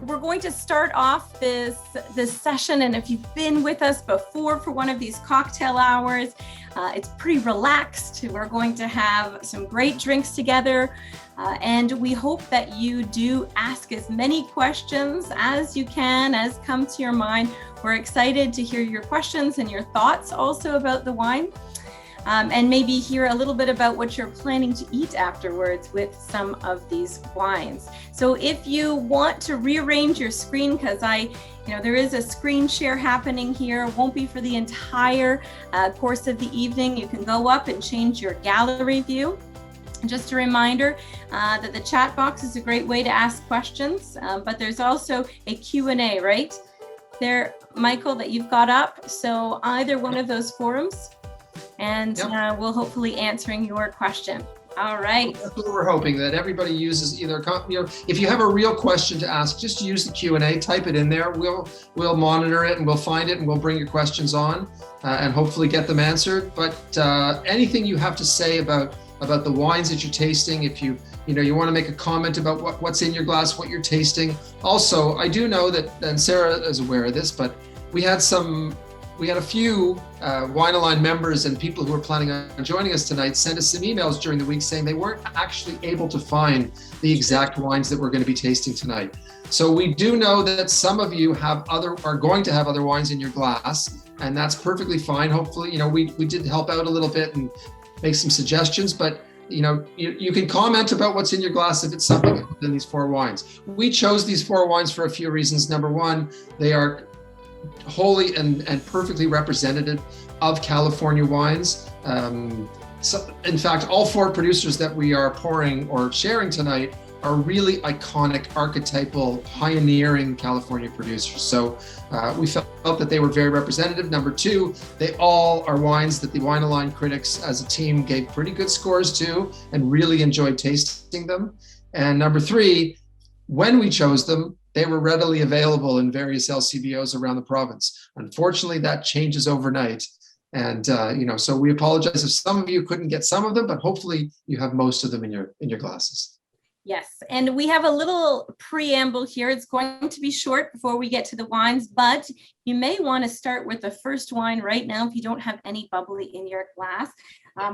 we're going to start off this session, and if you've been with us before for one of these cocktail hours, it's pretty relaxed. We're going to have some great drinks together, and we hope that you do ask as many questions as you can, as come to your mind. We're excited to hear your questions and your thoughts also about the wine. And maybe hear a little bit about what you're planning to eat afterwards with some of these wines. So if you want to rearrange your screen, because there is a screen share happening here, it won't be for the entire course of the evening. You can go up and change your gallery view. Just a reminder that the chat box is a great way to ask questions, but there's also a Q&A right there, Michael, that you've got up. So either one of those forums, and we'll hopefully answering your question. All right. That's what we're hoping, that everybody uses either, if you have a real question to ask, just use the Q&A, type it in there. We'll monitor it and we'll find it and we'll bring your questions on and hopefully get them answered. But anything you have to say about the wines that you're tasting, if you want to make a comment about what's in your glass, what you're tasting. Also, I do know that, and Sara is aware of this, but we had a few Wine Align members and people who were planning on joining us tonight send us some emails during the week saying they weren't actually able to find the exact wines that we're going to be tasting tonight. So we do know that some of you are going to have other wines in your glass, and that's perfectly fine. Hopefully, we did help out a little bit and make some suggestions, but you can comment about what's in your glass if it's something in these four wines. We chose these four wines for a few reasons. Number one, they are wholly and perfectly representative of California wines. So in fact, all four producers that we are pouring or sharing tonight are really iconic, archetypal, pioneering California producers. So we felt that they were very representative. Number two, they all are wines that the Wine Align critics as a team gave pretty good scores to and really enjoyed tasting them. And number three, when we chose them, they were readily available in various LCBOs around the province. Unfortunately, that changes overnight. And, so we apologize if some of you couldn't get some of them, but hopefully you have most of them in your glasses. Yes, and we have a little preamble here. It's going to be short before we get to the wines, but you may want to start with the first wine right now if you don't have any bubbly in your glass.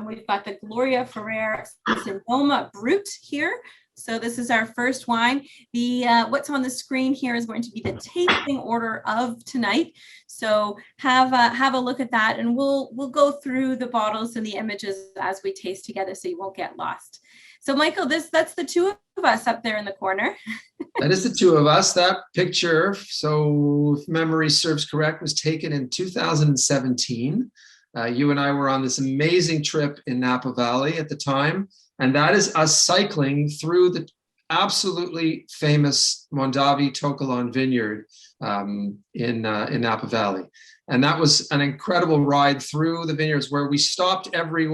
We've got the Gloria Ferrer Sonoma Brut here. So this is our first wine. What's on the screen here is going to be the tasting order of tonight. So have a look at that, and we'll go through the bottles and the images as we taste together, so you won't get lost. So Michael, that's the two of us up there in the corner. That is the two of us. That picture, so if memory serves correct, was taken in 2017. You and I were on this amazing trip in Napa Valley at the time. And that is us cycling through the absolutely famous Mondavi Tocolon vineyard in Napa Valley. And that was an incredible ride through the vineyards where we stopped every,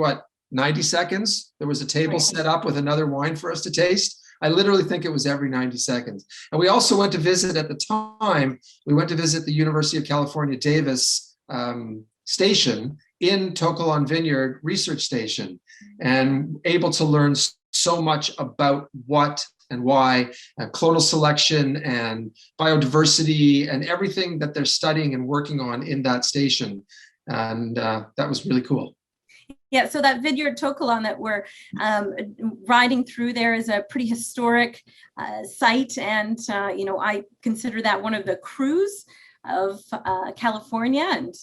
90 seconds? There was a table set up with another wine for us to taste. I literally think it was every 90 seconds. And we also went to visit at the time, the University of California, Davis station in Tocolon Vineyard Research Station, and able to learn so much about what and why clonal selection and biodiversity and everything that they're studying and working on in that station. And that was really cool. Yeah, so that vineyard Tocolon that we're riding through there is a pretty historic site. And, I consider that one of the crews of California, and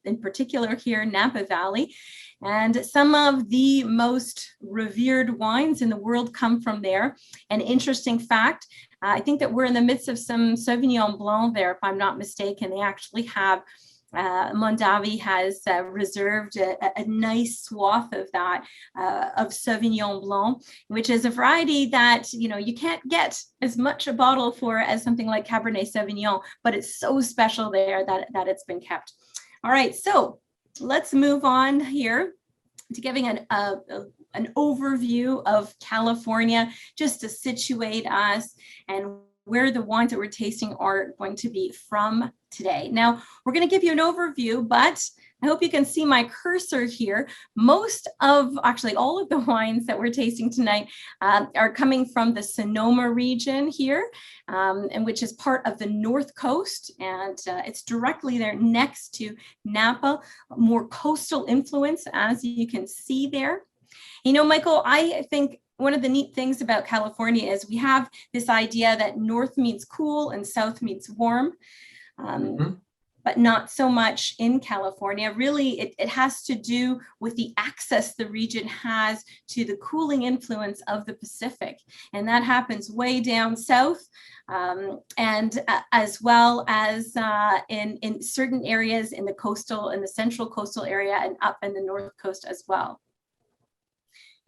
in particular here in Napa Valley. And some of the most revered wines in the world come from there. An interesting fact, I think that we're in the midst of some Sauvignon Blanc there, if I'm not mistaken. They actually have Mondavi has reserved a nice swath of that, of Sauvignon Blanc, which is a variety that, you can't get as much a bottle for as something like Cabernet Sauvignon, but it's so special there that it's been kept. All right, so let's move on here to giving an overview of California, just to situate us and where the wines that we're tasting are going to be from today. Now, we're going to give you an overview, but I hope you can see my cursor here. Most of, actually all of the wines that we're tasting tonight are coming from the Sonoma region here, and which is part of the North Coast. And it's directly there next to Napa, more coastal influence, as you can see there. You know, Michael, I think one of the neat things about California is we have this idea that north means cool and south means warm. But not so much in California. Really, it has to do with the access the region has to the cooling influence of the Pacific. And that happens way down south, and as well as in certain areas in the central coastal area and up in the North Coast as well.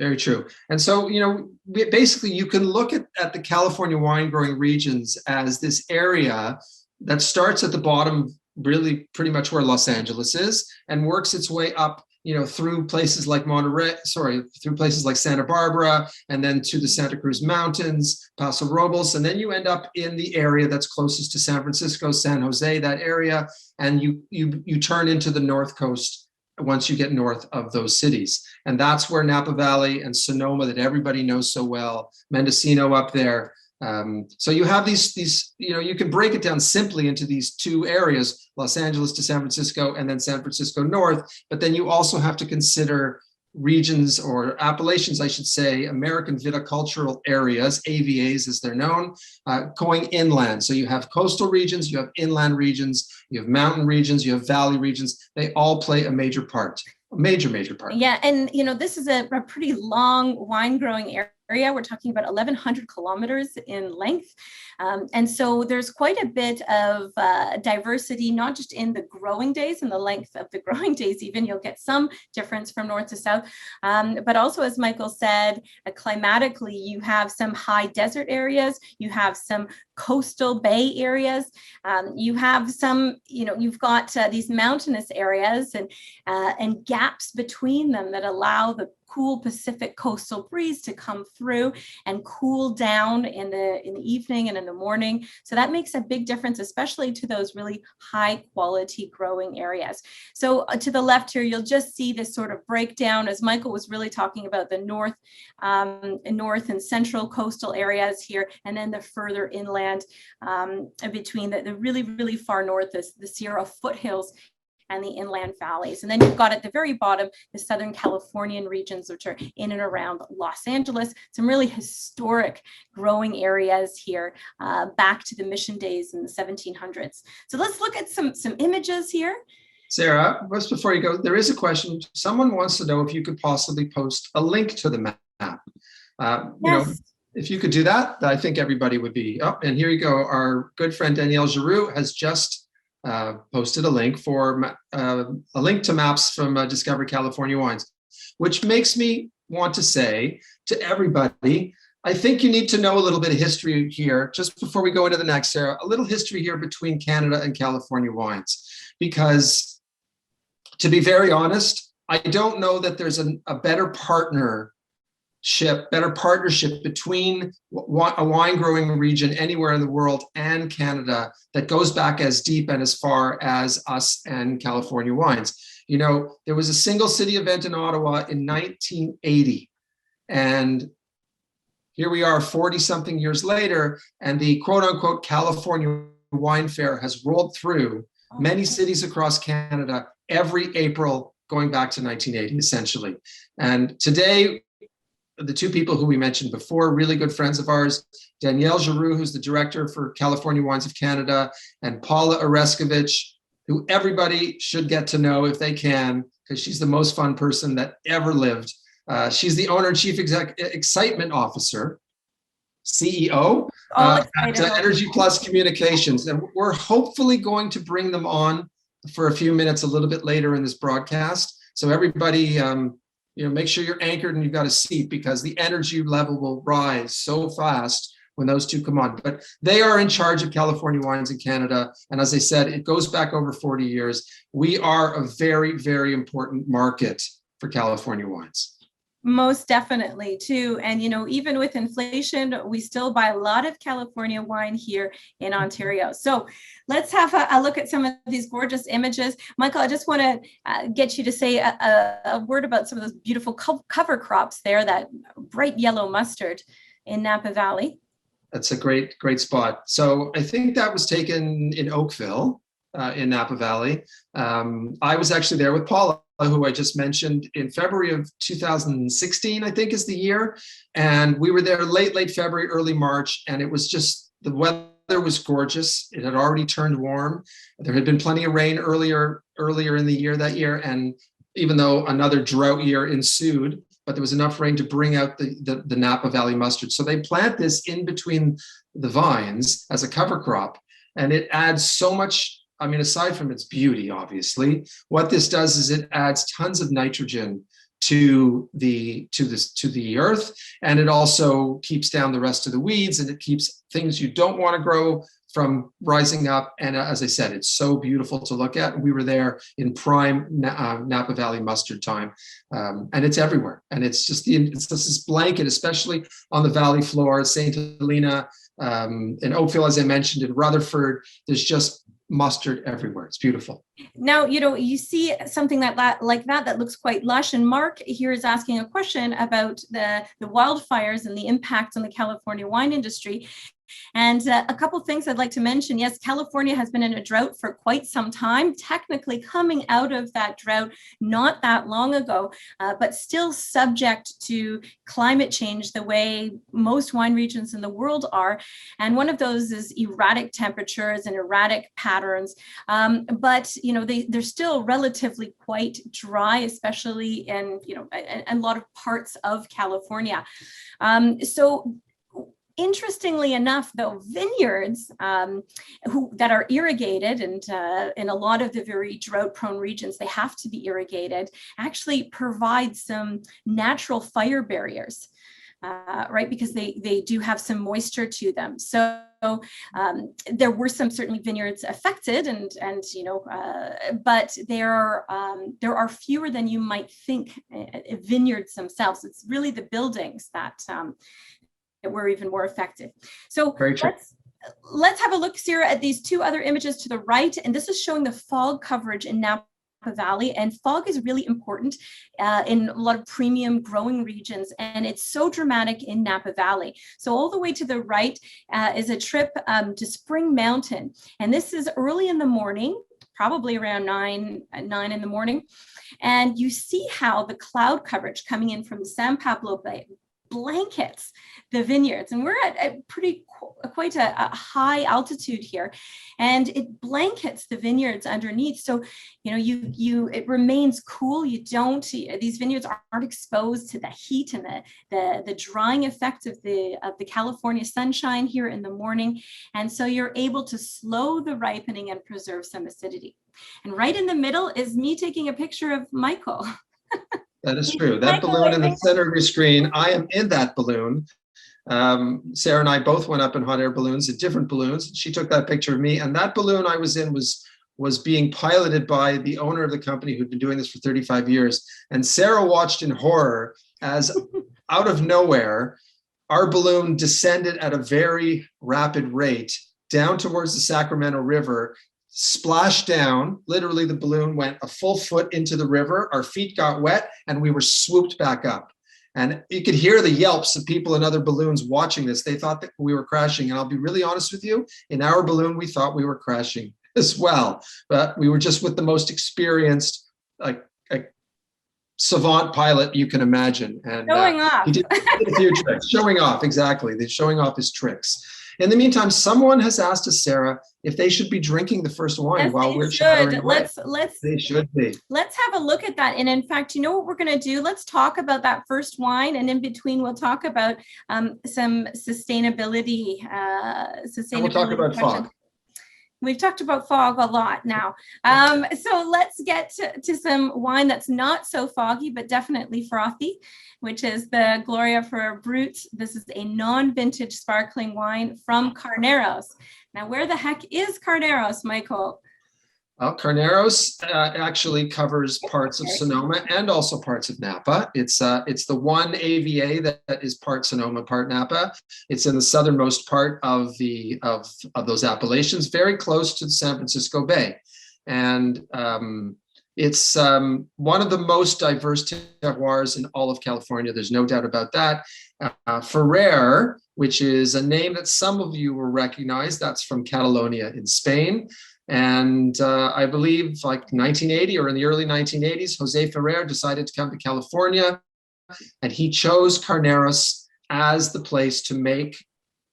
Very true. And so, you know, basically you can look at the California wine growing regions as this area that starts at the bottom, really pretty much where Los Angeles is, and works its way up, you know, through places like through places like Santa Barbara, and then to the Santa Cruz Mountains, Paso Robles, and then you end up in the area that's closest to San Francisco, San Jose, that area, and you turn into the North Coast once you get north of those cities. And that's where Napa Valley and Sonoma, that everybody knows so well, Mendocino up there. So you have these, you know, you can break it down simply into these two areas, Los Angeles to San Francisco and then San Francisco north, but then you also have to consider regions, or appellations, I should say, American Viticultural Areas, AVAs as they're known, going inland. So you have coastal regions, you have inland regions, you have mountain regions, you have valley regions. They all play a major part. Major part. Yeah, and you know, this is a pretty long wine growing area. We're talking about 1,100 kilometers in length. And so there's quite a bit of diversity, not just in the growing days and the length of the growing days, even you'll get some difference from north to south. But also, as Michael said, climatically, you have some high desert areas, you have some coastal bay areas, you have some, you know, you've got these mountainous areas and gaps between them that allow the cool Pacific coastal breeze to come through and cool down in the evening and in the morning. So that makes a big difference, especially to those really high quality growing areas. So to the left here, you'll just see this sort of breakdown, as Michael was really talking about the north and central coastal areas here, and then the further inland between the really, really far north, the Sierra foothills and the inland valleys. And then you've got at the very bottom, the Southern Californian regions, which are in and around Los Angeles, some really historic growing areas here back to the mission days in the 1700s. So let's look at some images here. Sarah, just before you go, there is a question. Someone wants to know if you could possibly post a link to the map. Yes. You know, if you could do that, I think everybody would be up. And here you go. Our good friend Danielle Giroux has just posted a link to maps from Discover California Wines, which makes me want to say to everybody, I think you need to know a little bit of history here, just before we go into the next, Sarah, a little history here between Canada and California wines, because to be very honest, I don't know that there's a better partnership between a wine growing region anywhere in the world and Canada that goes back as deep and as far as us and California wines. You know, there was a single city event in Ottawa in 1980, and here we are 40 something years later, and the quote unquote California Wine Fair has rolled through many cities across Canada every April going back to 1980, essentially. And today, the two people who we mentioned before, really good friends of ours, Danielle Giroux, who's the director for California Wines of Canada, and Paula Oreskovich, who everybody should get to know if they can, because she's the most fun person that ever lived. She's the owner and chief excitement officer, CEO, at Energy Plus Communications. And we're hopefully going to bring them on for a few minutes a little bit later in this broadcast. So everybody, make sure you're anchored and you've got a seat, because the energy level will rise so fast when those two come on. But they are in charge of California Wines in Canada. And as I said, it goes back over 40 years. We are a very, very important market for California wines. Most definitely too. And, even with inflation, we still buy a lot of California wine here in Ontario. So let's have a look at some of these gorgeous images. Michael, I just want to get you to say a word about some of those beautiful cover crops there, that bright yellow mustard in Napa Valley. That's a great spot. So I think that was taken in Oakville, in Napa Valley. I was actually there with Paula, who I just mentioned, in February of 2016, I think is the year. And we were there late February, early March, and it was just, the weather was gorgeous. It had already turned warm. There had been plenty of rain earlier in the year that year. And even though another drought year ensued, but there was enough rain to bring out the Napa Valley mustard. So they plant this in between the vines as a cover crop, and it adds so much. I mean, aside from its beauty, obviously, what this does is it adds tons of nitrogen to the earth, and it also keeps down the rest of the weeds, and it keeps things you don't want to grow from rising up. And as I said, it's so beautiful to look at. We were there in prime Napa Valley mustard time, and it's everywhere. And it's just this blanket, especially on the valley floor, St. Helena, in Oakville, as I mentioned, in Rutherford. There's just mustard everywhere. It's beautiful. Now, you see something that looks quite lush. And Mark here is asking a question about the wildfires and the impact on the California wine industry. And a couple of things I'd like to mention. Yes, California has been in a drought for quite some time, technically coming out of that drought not that long ago, but still subject to climate change the way most wine regions in the world are. And one of those is erratic temperatures and erratic patterns. But, they're still relatively quite dry, especially in, a lot of parts of California. So interestingly enough, though, vineyards that are irrigated, and in a lot of the very drought-prone regions, they have to be irrigated, actually provide some natural fire barriers, right? Because they do have some moisture to them. So there were some certainly vineyards affected, but there are fewer than you might think vineyards themselves. It's really the buildings that were even more effective. So let's have a look, Sara, at these two other images to the right. And this is showing the fog coverage in Napa Valley. And fog is really important in a lot of premium growing regions. And it's so dramatic in Napa Valley. So all the way to the right is a trip to Spring Mountain. And this is early in the morning, probably around 9 in the morning. And you see how the cloud coverage coming in from the San Pablo Bay blankets the vineyards, and we're at quite a high altitude here, and it blankets the vineyards underneath. So it remains cool. These vineyards aren't exposed to the heat and the drying effect of the California sunshine here in the morning, and so you're able to slow the ripening and preserve some acidity. And right in the middle is me taking a picture of Michael. That is true. That balloon in the center of your screen, I am in that balloon. Sara and I both went up in hot air balloons, at different balloons. She took that picture of me, and that balloon I was in was being piloted by the owner of the company who'd been doing this for 35 years. And Sara watched in horror as out of nowhere, our balloon descended at a very rapid rate down towards the Sacramento River, splashed down. Literally, the balloon went a full foot into the river. Our feet got wet, and we were swooped back up. And you could hear the yelps of people in other balloons watching this. They thought that we were crashing. And I'll be really honest with you, in our balloon, we thought we were crashing as well. But we were just with the most experienced, savant pilot you can imagine. And showing off. He did a few tricks. Showing off, exactly. They're showing off his tricks. In the meantime, someone has asked us, Sara, if they should be drinking the first wine while we're chattering away. They should be. Let's have a look at that. And in fact, you know what we're going to do? Let's talk about that first wine, and in between, we'll talk about some sustainability. And we'll talk about fog. We've talked about fog a lot now. So let's get to some wine that's not so foggy, but definitely frothy, which is the Gloria for Brut. This is a non-vintage sparkling wine from Carneros. Now, where the heck is Carneros, Michael? Well, Carneros actually covers parts of Sonoma and also parts of Napa. It's the one AVA that is part Sonoma, part Napa. It's in the southernmost part of those appellations, very close to the San Francisco Bay, and it's one of the most diverse terroirs in all of California. There's no doubt about that. Ferrer, which is a name that some of you will recognize, that's from Catalonia in Spain. And I believe like 1980 or in the early 1980s, Jose Ferrer decided to come to California, and he chose Carneros as the place to make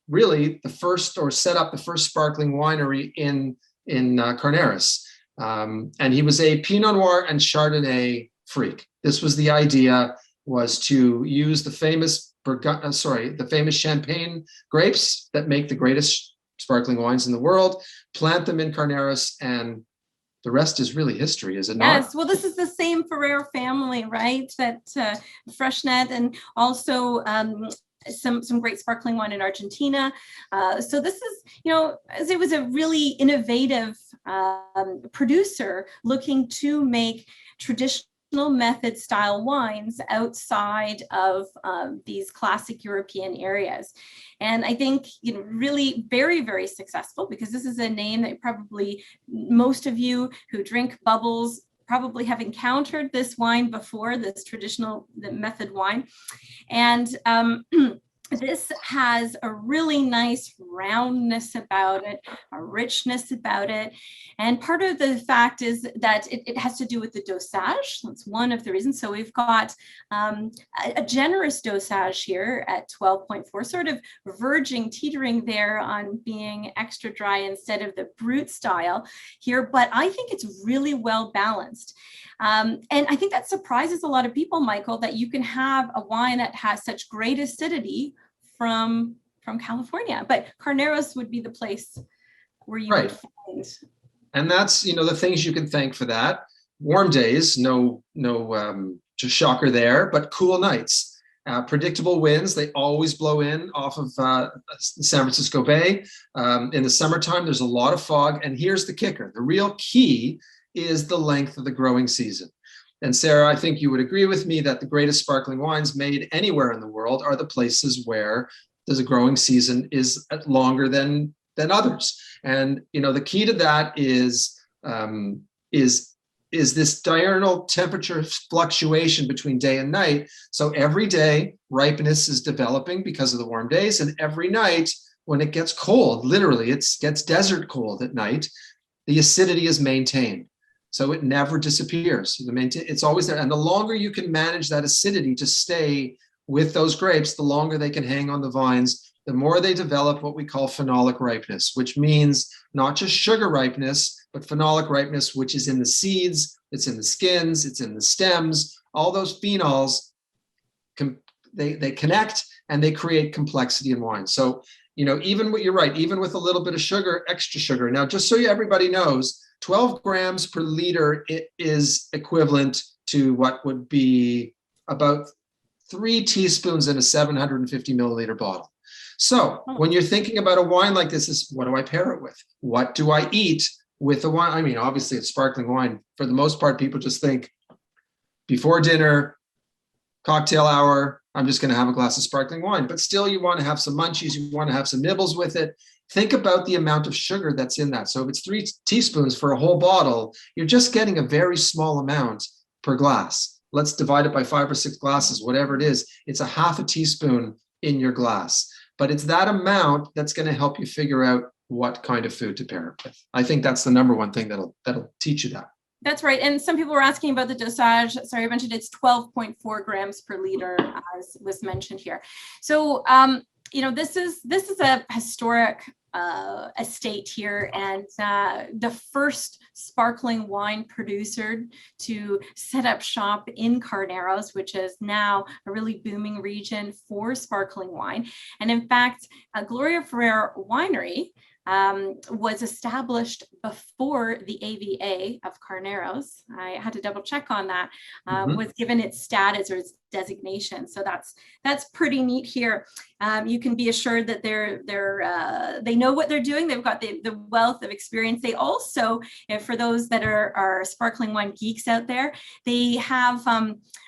really the first, or set up the first sparkling winery in Carneros. And he was a Pinot Noir and Chardonnay freak. This was the idea, was to use the famous Champagne grapes that make the greatest sparkling wines in the world, plant them in Carneros, and the rest is really history, is it not? Yes, well, this is the same Ferrer family, right? That Freixenet, and also some great sparkling wine in Argentina. So this is, as it was a really innovative producer looking to make traditional method style wines outside of these classic European areas. And I think, really very, very successful, because this is a name that probably most of you who drink bubbles probably have encountered this wine before, this traditional method wine. And this has a really nice roundness about it, a richness about it. And part of the fact is that it has to do with the dosage. That's one of the reasons. So we've got a generous dosage here at 12.4, sort of verging, teetering there on being extra dry instead of the brut style here. But I think it's really well balanced. And I think that surprises a lot of people, Michael, that you can have a wine that has such great acidity from California, but Carneros would be the place where you would find. And that's, the things you can thank for that. Warm days, no just shocker there, but cool nights. Predictable winds, they always blow in off of the San Francisco Bay. In the summertime, there's a lot of fog. And here's the kicker. The real key is the length of the growing season. And Sarah, I think you would agree with me that the greatest sparkling wines made anywhere in the world are the places where the growing season is longer than others. And the key to that is this diurnal temperature fluctuation between day and night. So every day ripeness is developing because of the warm days, and every night when it gets cold, literally it gets desert cold at night, the acidity is maintained. So it never disappears. It's always there. And the longer you can manage that acidity to stay with those grapes, the longer they can hang on the vines, the more they develop what we call phenolic ripeness, which means not just sugar ripeness, but phenolic ripeness, which is in the seeds, it's in the skins, it's in the stems. All those phenols, they connect and they create complexity in wine. So, even what you're right, even with a little bit of sugar, extra sugar. Now, just so everybody knows, 12 grams per liter is equivalent to what would be about 3 teaspoons in a 750 milliliter bottle. So when you're thinking about a wine like this, what do I pair it with? What do I eat with the wine? I mean, obviously it's sparkling wine. For the most part, people just think before dinner, cocktail hour, I'm just going to have a glass of sparkling wine. But still, you want to have some munchies, you want to have some nibbles with it. Think about the amount of sugar that's in that. So if it's 3 teaspoons for a whole bottle, you're just getting a very small amount per glass. Let's divide it by 5 or 6 glasses, whatever it is. It's a half a teaspoon in your glass. But it's that amount that's going to help you figure out what kind of food to pair it with. I think that's the number one thing that'll teach you that. That's right. And some people were asking about the dosage. Sorry, I mentioned it's 12.4 grams per liter, as was mentioned here. So, this is a historic estate here, and the first sparkling wine producer to set up shop in Carneros, which is now a really booming region for sparkling wine. And in fact, Gloria Ferrer Winery was established before the AVA of Carneros. I had to double check on that. Was given its status or its designation. So that's pretty neat here. You can be assured that they know what they're doing. They've got the wealth of experience. They also, for those that are sparkling wine geeks out there, they have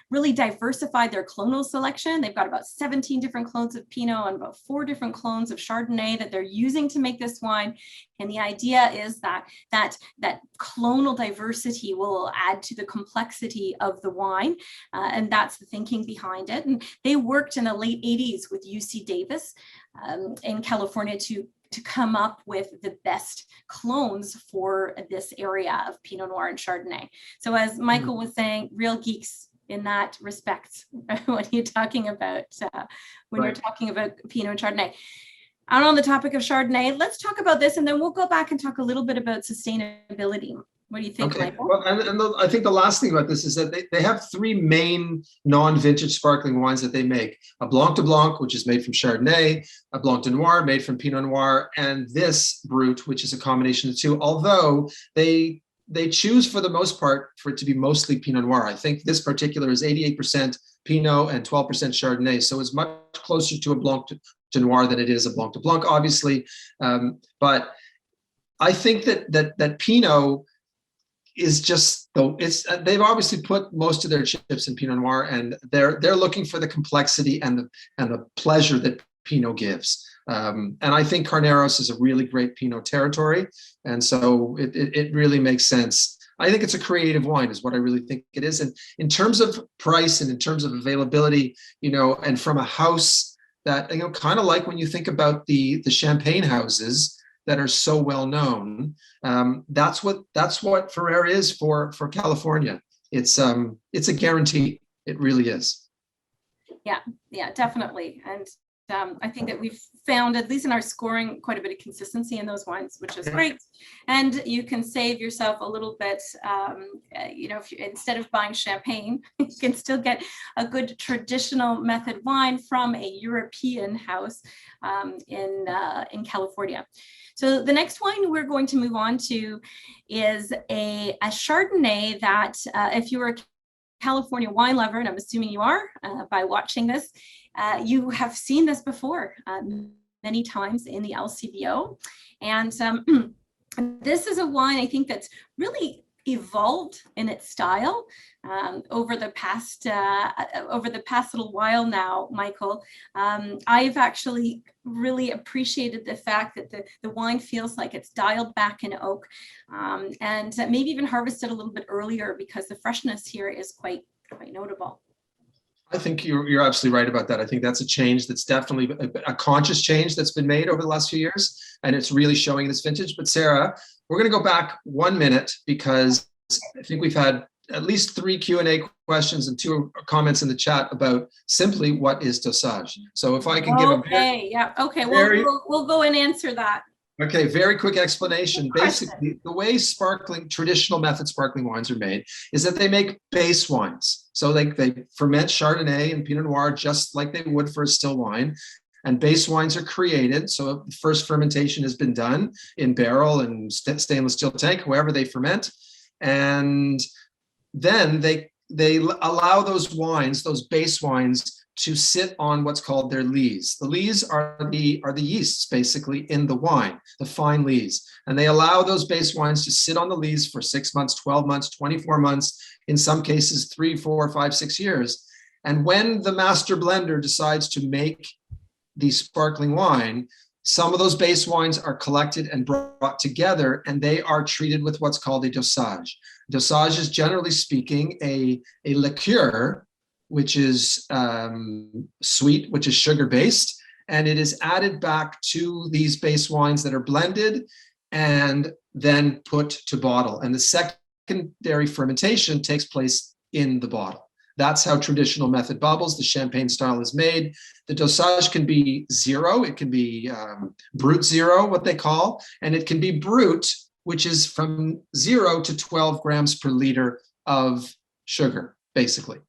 really diversified their clonal selection. They've got about 17 different clones of Pinot and about 4 different clones of Chardonnay that they're using to make this wine. And the idea is that clonal diversity will add to the complexity of the wine. And that's the thinking behind it. And they worked in the late 80s with UC Davis in California to come up with the best clones for this area of Pinot Noir and Chardonnay. So as Michael was saying, real geeks in that respect when you're talking about you're talking about Pinot and Chardonnay. And on the topic of Chardonnay, let's talk about this, and then we'll go back and talk a little bit about sustainability. What do you think, Michael? Well, I think the last thing about this is that they have 3 main non-vintage sparkling wines that they make. A Blanc de Blanc, which is made from Chardonnay, a Blanc de Noir made from Pinot Noir, and this Brut, which is a combination of the 2, although they choose for the most part for it to be mostly Pinot Noir. I think this particular is 88% Pinot and 12% Chardonnay. So it's much closer to a Blanc de Noir than it is a Blanc de Blanc, obviously. But I think that Pinot is just, they've obviously put most of their chips in Pinot Noir, and they're looking for the complexity and the pleasure that Pinot gives. And I think Carneros is a really great Pinot territory. And so it really makes sense. I think it's a creative wine is what I really think it is. And in terms of price and in terms of availability, and from a house that, kind of like when you think about the champagne houses that are so well known, that's what Ferrer is for California. It's a guarantee. It really is. Yeah, definitely. And I think that we've found, at least in our scoring, quite a bit of consistency in those wines, which is great. And you can save yourself a little bit, if you, instead of buying champagne, you can still get a good traditional method wine from a European house in California. So the next wine we're going to move on to is a Chardonnay that if you were a California wine lover, and I'm assuming you are by watching this, you have seen this before many times in the LCBO. And this is a wine I think that's really evolved in its style over the past little while now, Michael. I've actually really appreciated the fact that the wine feels like it's dialed back in oak, and maybe even harvested a little bit earlier, because the freshness here is quite notable. I think you're absolutely right about that. I think that's a change that's definitely a conscious change that's been made over the last few years, and it's really showing this vintage. But Sarah, we're going to go back 1 minute, because I think we've had at least 3 Q&A questions and 2 comments in the chat about simply what is dosage. So if I can give we'll go and answer that. Okay, very quick explanation. Basically, the way traditional method sparkling wines are made is that they make base wines. So they ferment Chardonnay and Pinot Noir just like they would for a still wine. And base wines are created. So the first fermentation has been done in barrel and stainless steel tank, however they ferment. And then they allow those wines, those base wines, to sit on what's called their lees. The lees are the yeasts basically in the wine, the fine lees. And they allow those base wines to sit on the lees for 6 months, 12 months, 24 months, in some cases 3, 4, 5, 6 years. And when the master blender decides to make the sparkling wine, some of those base wines are collected and brought together, and they are treated with what's called a dosage. Dosage is, generally speaking, a liqueur, which is sweet, which is sugar-based, and it is added back to these base wines that are blended and then put to bottle. And the secondary fermentation takes place in the bottle. That's how traditional method bubbles, the champagne style, is made. The dosage can be 0, it can be Brut 0, what they call, and it can be Brut, which is from 0 to 12 grams per liter of sugar, basically.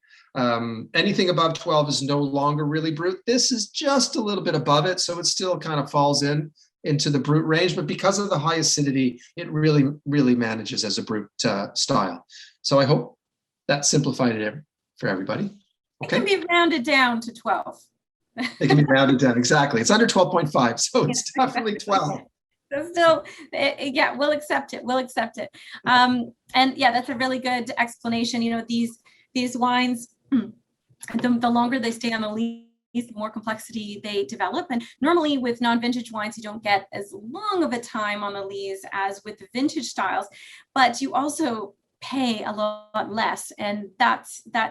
Anything above 12 is no longer really Brut. This is just a little bit above it, so it still kind of falls in into the brut range, but because of the high acidity, it really, really manages as a brut style. So I hope that simplified it for everybody. Okay. It can be rounded down to 12. It can be rounded down, exactly. It's under 12.5, so it's definitely 12. So still, yeah, we'll accept it. We'll accept it. And yeah, that's a really good explanation. You know, these wines, the longer they stay on the lees, the more complexity they develop. And normally with non-vintage wines, you don't get as long of a time on the lees as with the vintage styles, but you also pay a lot less. And that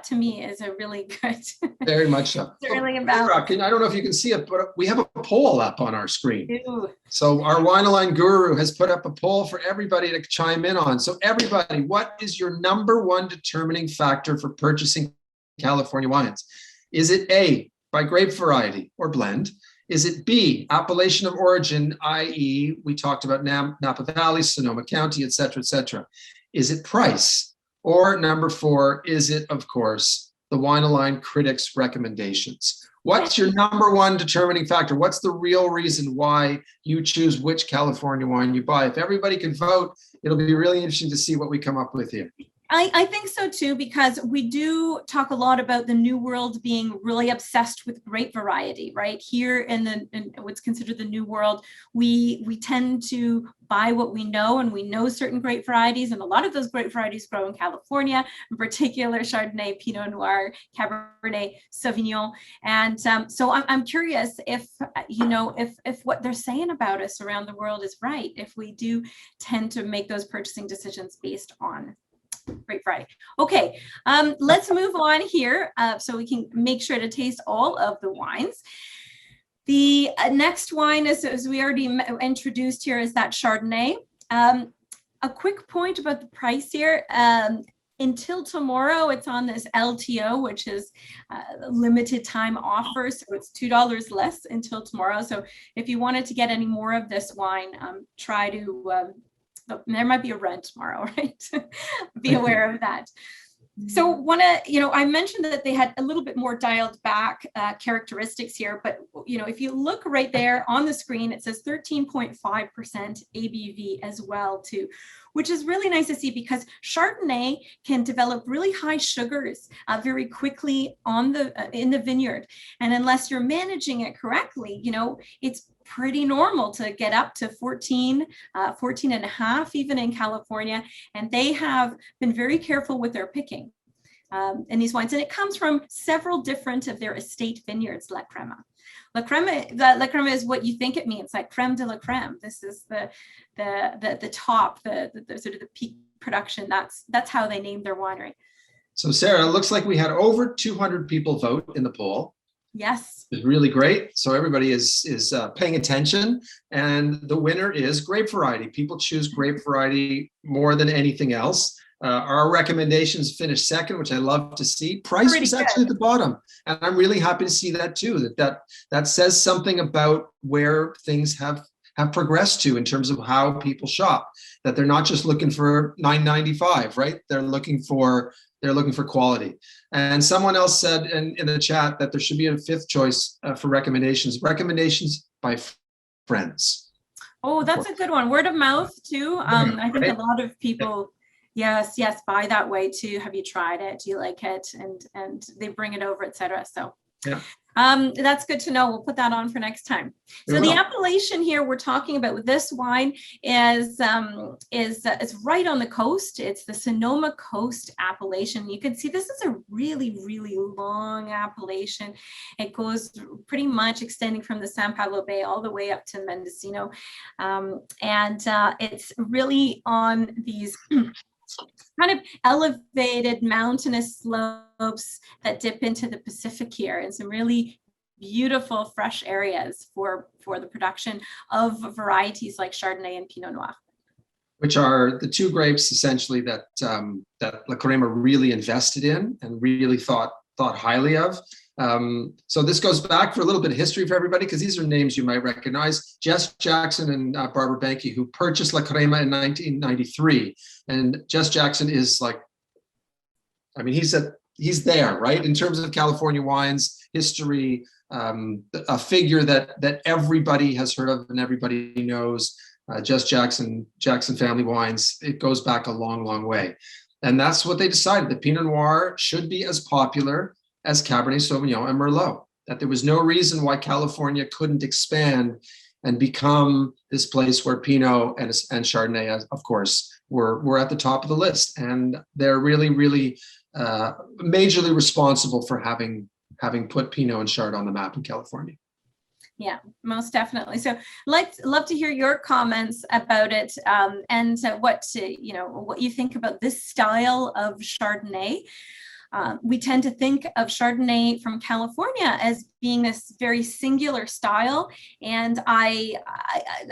to me is a really good. Very much so. Really about. I don't know if you can see it, but we have a poll up on our screen. Ew. So our Wine Guru has put up a poll for everybody to chime in on. So everybody, what is your number one determining factor for purchasing California wines? Is it A, by grape variety or blend? Is it B, appellation of origin, i.e. we talked about Napa Valley, Sonoma County, et cetera, et cetera. Is it price? Or number 4, is it, of course, the Wine critics' recommendations? What's your number one determining factor? What's the real reason why you choose which California wine you buy? If everybody can vote, it'll be really interesting to see what we come up with here. I think so too, because we do talk a lot about the New World being really obsessed with grape variety, right? Here in what's considered the New World, we tend to buy what we know, and we know certain grape varieties, and a lot of those grape varieties grow in California, in particular Chardonnay, Pinot Noir, Cabernet Sauvignon. And so I'm curious if, you know, if what they're saying about us around the world is right, if we do tend to make those purchasing decisions based on grape variety. Okay, let's move on here so we can make sure to taste all of the wines. The next wine, as we already introduced here, is that Chardonnay. A quick point about the price here. Until tomorrow, it's on this LTO, which is a limited time offer. So it's $2 less until tomorrow. So if you wanted to get any more of this wine, try to there might be a rent tomorrow, right? Be aware of that. So I mentioned that they had a little bit more dialed back characteristics here, but if you look right there on the screen, it says 13.5% ABV as well too, which is really nice to see, because Chardonnay can develop really high sugars very quickly in the vineyard. And unless you're managing it correctly, it's pretty normal to get up to 14 and a half, even in California. And they have been very careful with their picking in these wines. And it comes from several different of their estate vineyards, La Crema. La Crema is what you think it means, like creme de la creme. This is the top, the sort of the peak production. That's how they named their winery. So Sarah, it looks like we had over 200 people vote in the poll. Yes. It's really great. So everybody is paying attention, and the winner is grape variety. People choose grape variety more than anything else. Our recommendations finished second, which I love to see. Price was actually at the bottom, and I'm really happy to see that too. That says something about where things have progressed to in terms of how people shop. That they're not just looking for $9.95, right? They're looking for quality. And someone else said in the chat that there should be a fifth choice for recommendations by friends. Oh, that's a good one. Word of mouth too. I think a lot of people, yes, buy that way too. Have you tried it? Do you like it? And they bring it over, etc. So yeah. That's good to know. We'll put that on for next time. So the appellation here we're talking about with this wine is right on the coast. It's the Sonoma Coast appellation. You can see this is a really, really long appellation. It goes pretty much extending from the San Pablo Bay all the way up to Mendocino. And it's really on these kind of elevated mountainous slopes that dip into the Pacific here, and some really beautiful fresh areas for the production of varieties like Chardonnay and Pinot Noir, which are the two grapes essentially that La Crema really invested in and really thought highly of. So this goes back for a little bit of history for everybody, because these are names you might recognize. Jess Jackson and Barbara Banke, who purchased La Crema in 1993. And Jess Jackson is he's at he's there, right? In terms of California wines history, a figure that everybody has heard of and everybody knows. Just Jackson Family Wines. It goes back a long, long way. And that's what they decided, that Pinot Noir should be as popular as Cabernet Sauvignon and Merlot, that there was no reason why California couldn't expand and become this place where Pinot and Chardonnay, of course, were at the top of the list. And they're really, really majorly responsible for having put Pinot and Chard on the map in California. Yeah, most definitely. So love to hear your comments about it, and what you think about this style of Chardonnay. We tend to think of Chardonnay from California as being this very singular style, and I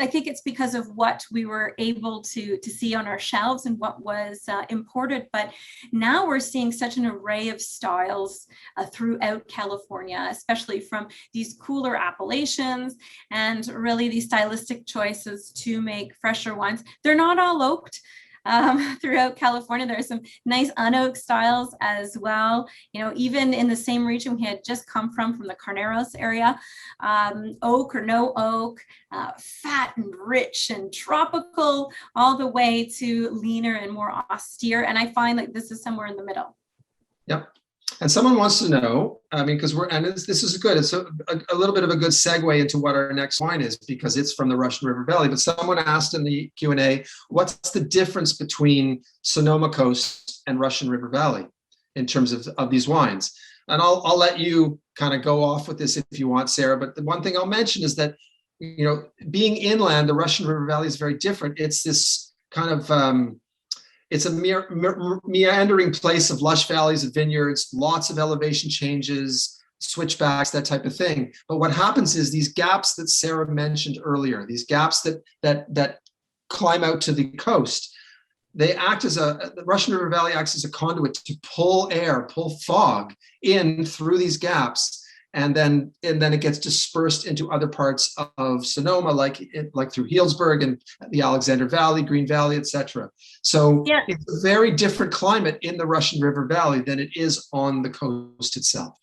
think it's because of what we were able to see on our shelves and what was imported. But now we're seeing such an array of styles throughout California, especially from these cooler appellations and really these stylistic choices to make fresher wines. They're not all oaked. Throughout California, there are some nice unoaked styles as well. Even in the same region we had just come from the Carneros area, oak or no oak, fat and rich and tropical, all the way to leaner and more austere. And I find like this is somewhere in the middle. Yep. And someone wants to know, because this is good. It's a little bit of a good segue into what our next wine is, because it's from the Russian River Valley. But someone asked in the Q&A, what's the difference between Sonoma Coast and Russian River Valley in terms of these wines? And I'll let you kind of go off with this if you want, Sarah. But the one thing I'll mention is that, being inland, the Russian River Valley is very different. It's this kind of it's a meandering place of lush valleys of vineyards, lots of elevation changes, switchbacks, that type of thing. But what happens is these gaps that Sarah mentioned earlier, these gaps that climb out to the coast, they act as the Russian River Valley acts as a conduit to pull fog in through these gaps. And then it gets dispersed into other parts of Sonoma, like through Healdsburg and the Alexander Valley, Green Valley, etc. So yeah, it's a very different climate in the Russian River Valley than it is on the coast itself.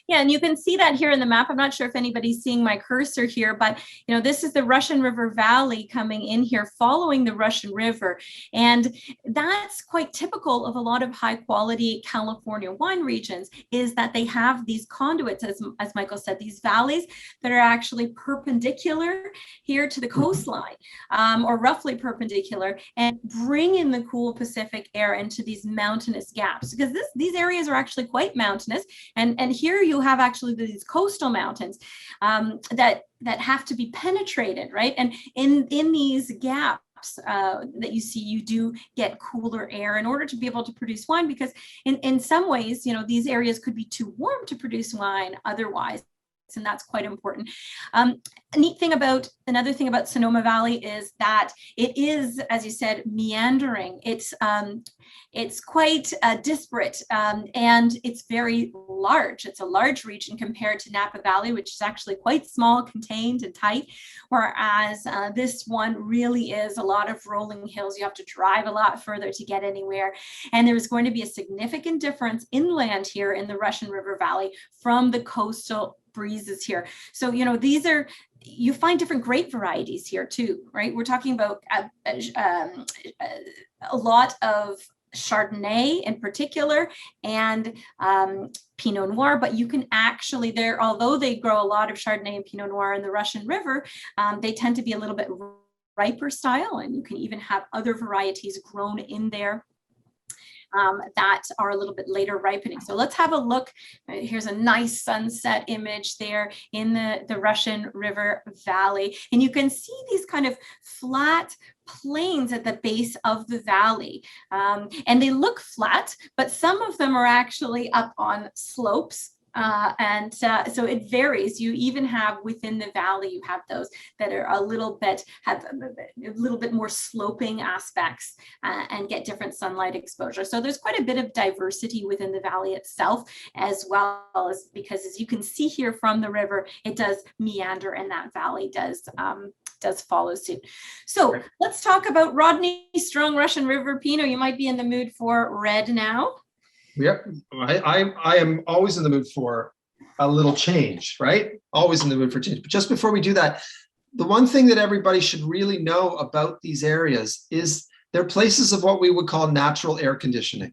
Yeah, and you can see that here in the map. I'm not sure if anybody's seeing my cursor here, but this is the Russian River Valley coming in here, following the Russian River. And that's quite typical of a lot of high quality California wine regions, is that they have these conduits, as Michael said, these valleys that are actually perpendicular here to the coastline, or roughly perpendicular, and bring in the cool Pacific air into these mountainous gaps, because these areas are actually quite mountainous. And here you have actually these coastal mountains that have to be penetrated, right? And in these gaps that you see, you do get cooler air in order to be able to produce wine, because in some ways, these areas could be too warm to produce wine otherwise. And that's quite important. Another thing about Sonoma Valley is that it is, as you said, meandering. It's quite disparate, and it's very large. It's a large region compared to Napa Valley, which is actually quite small, contained, and tight. Whereas this one really is a lot of rolling hills. You have to drive a lot further to get anywhere. And there's going to be a significant difference inland here in the Russian River Valley from the coastal breezes here. So, you find different grape varieties here too, right? We're talking about a lot of Chardonnay in particular, and Pinot Noir, but you can actually although they grow a lot of Chardonnay and Pinot Noir in the Russian River, they tend to be a little bit riper style, and you can even have other varieties grown in there that are a little bit later ripening. So let's have a look. Here's a nice sunset image there in the Russian River Valley. And you can see these kind of flat plains at the base of the valley. And they look flat, but some of them are actually up on slopes. So it varies. You even have within the valley, you have those that are have a little bit more sloping aspects and get different sunlight exposure. So there's quite a bit of diversity within the valley itself, as well as, because as you can see here from the river, it does meander, and that valley does follow suit. So let's talk about Rodney Strong Russian River Pinot. You might be in the mood for red now. Yeah, I am always in the mood for a little change, right? Always in the mood for change. But just before we do that, the one thing that everybody should really know about these areas is they're places of what we would call natural air conditioning.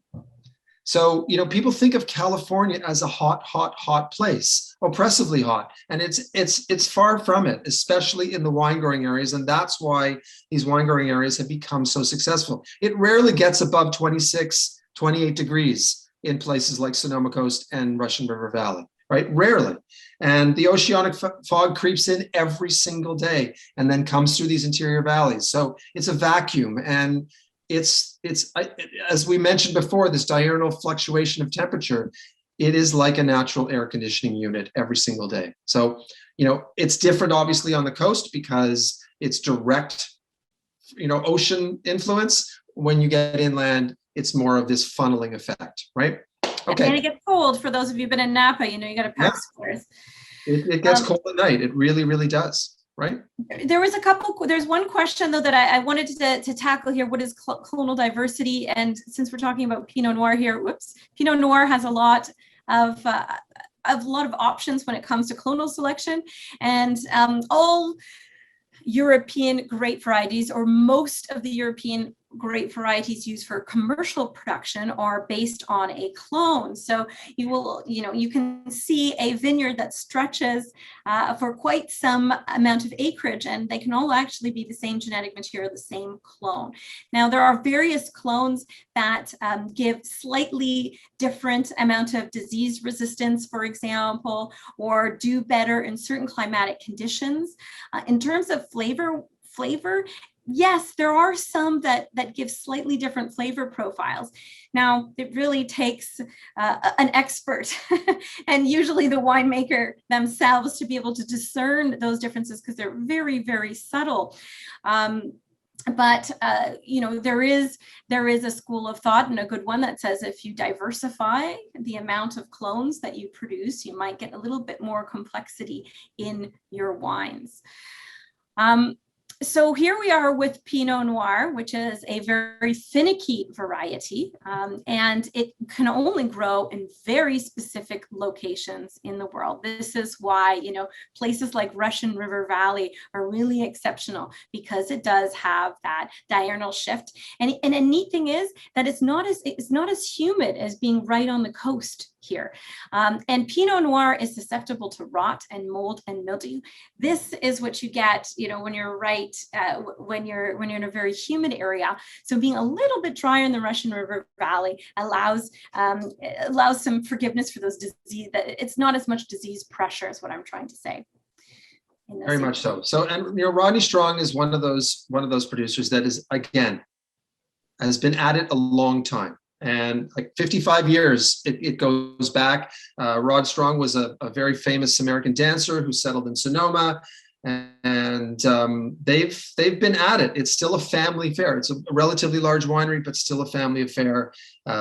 So, people think of California as a hot, hot, hot place, oppressively hot, and it's far from it, especially in the wine growing areas. And that's why these wine growing areas have become so successful. It rarely gets above 26, 28 degrees in places like Sonoma Coast and Russian River Valley, right? Rarely. And the oceanic fog creeps in every single day and then comes through these interior valleys. So it's a vacuum, and it's as we mentioned before, this diurnal fluctuation of temperature, it is like a natural air conditioning unit every single day. So, it's different obviously on the coast because it's direct, ocean influence. When you get inland, it's more of this funneling effect, right? Okay. And it gets cold. For those of you who've been in Napa, you got to pack sweaters. It gets cold at night. It really, really does. Right. There's one question though that I wanted to tackle here. What is clonal diversity? And since we're talking about Pinot Noir here, Pinot Noir has a lot of options when it comes to clonal selection, and all European grape varieties, or most of the European grape varieties used for commercial production, are based on a clone. So you can see a vineyard that stretches for quite some amount of acreage, and they can all actually be the same genetic material, the same clone. Now, there are various clones that give slightly different amount of disease resistance, for example, or do better in certain climatic conditions. In terms of flavor, yes, there are some that give slightly different flavor profiles. Now, it really takes an expert and usually the winemaker themselves to be able to discern those differences, because they're very, very subtle. But there is a school of thought, and a good one, that says if you diversify the amount of clones that you produce, you might get a little bit more complexity in your wines. So here we are with Pinot Noir, which is a very finicky variety, and it can only grow in very specific locations in the world. This is why, places like Russian River Valley are really exceptional, because it does have that diurnal shift. And a neat thing is that it's not as humid as being right on the coast here. And Pinot Noir is susceptible to rot and mold and mildew. This is what you get, when you're when you're in a very humid area. So being a little bit drier in the Russian River Valley allows some forgiveness for those disease. That it's not as much disease pressure, is what I'm trying to say. Very much so. So, and Rodney Strong is one of those producers that is, again, has been at it a long time. And like 55 years, it goes back. Rod Strong was a very famous American dancer who settled in Sonoma, and they've been at it. It's still a family affair. It's a relatively large winery, but still a family affair. They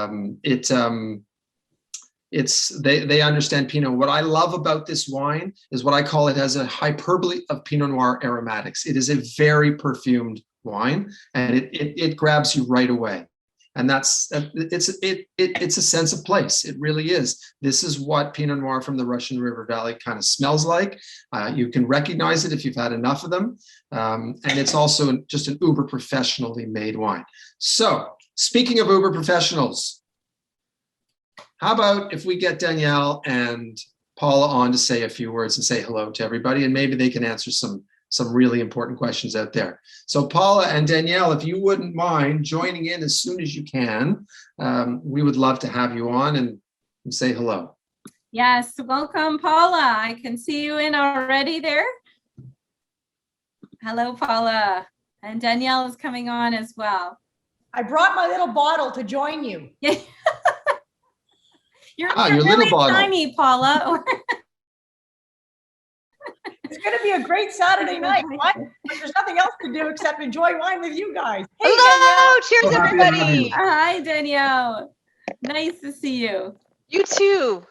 understand Pinot. What I love about this wine is what I call it as a hyperbole of Pinot Noir aromatics. It is a very perfumed wine, and it grabs you right away. And it's a sense of place. It really is. This is what Pinot Noir from the Russian River Valley kind of smells like. You can recognize it if you've had enough of them. And it's also just an uber professionally made wine. So speaking of uber professionals, how about if we get Danielle and Paula on to say a few words and say hello to everybody, and maybe they can answer some really important questions out there. So Paula and Danielle, if you wouldn't mind joining in as soon as you can, we would love to have you on and say hello. Yes, welcome, Paula. I can see you in already there. Hello, Paula. And Danielle is coming on as well. I brought my little bottle to join you. Yeah. You're your really little bottle. tiny, Paula. It's going to be a great Saturday night. There's nothing else to do except enjoy wine with you guys. Hey, hello, cheers, Danielle. everybody. Hi, Danielle. Nice to see you. You too.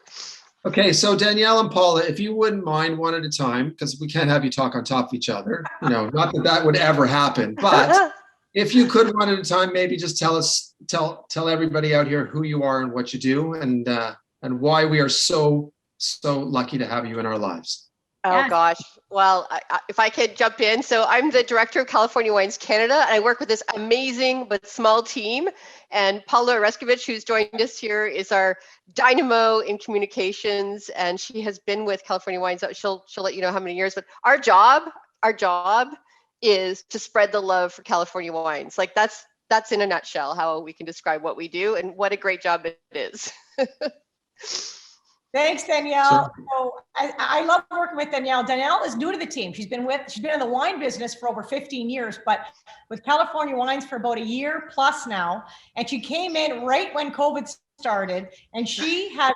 Okay, so Danielle and Paula, if you wouldn't mind, one at a time, because we can't have you talk on top of each other. Not that would ever happen, but if you could one at a time, maybe just tell everybody out here who you are and what you do, and why we are so lucky to have you in our lives. Oh Yes. gosh. Well, if I could jump in. So I'm the director of California Wines Canada, and I work with this amazing but small team. And Paula Reskovich, who's joined us here, is our dynamo in communications, and she has been with California Wines. She'll let you know how many years. But our job is to spread the love for California wines. Like that's in a nutshell how we can describe what we do, and what a great job it is. Thanks, Danielle. Sure. So I love working with Danielle. Danielle is new to the team. She's been in the wine business for over 15 years, but with California Wines for about a year plus now. And she came in right when COVID started, and she has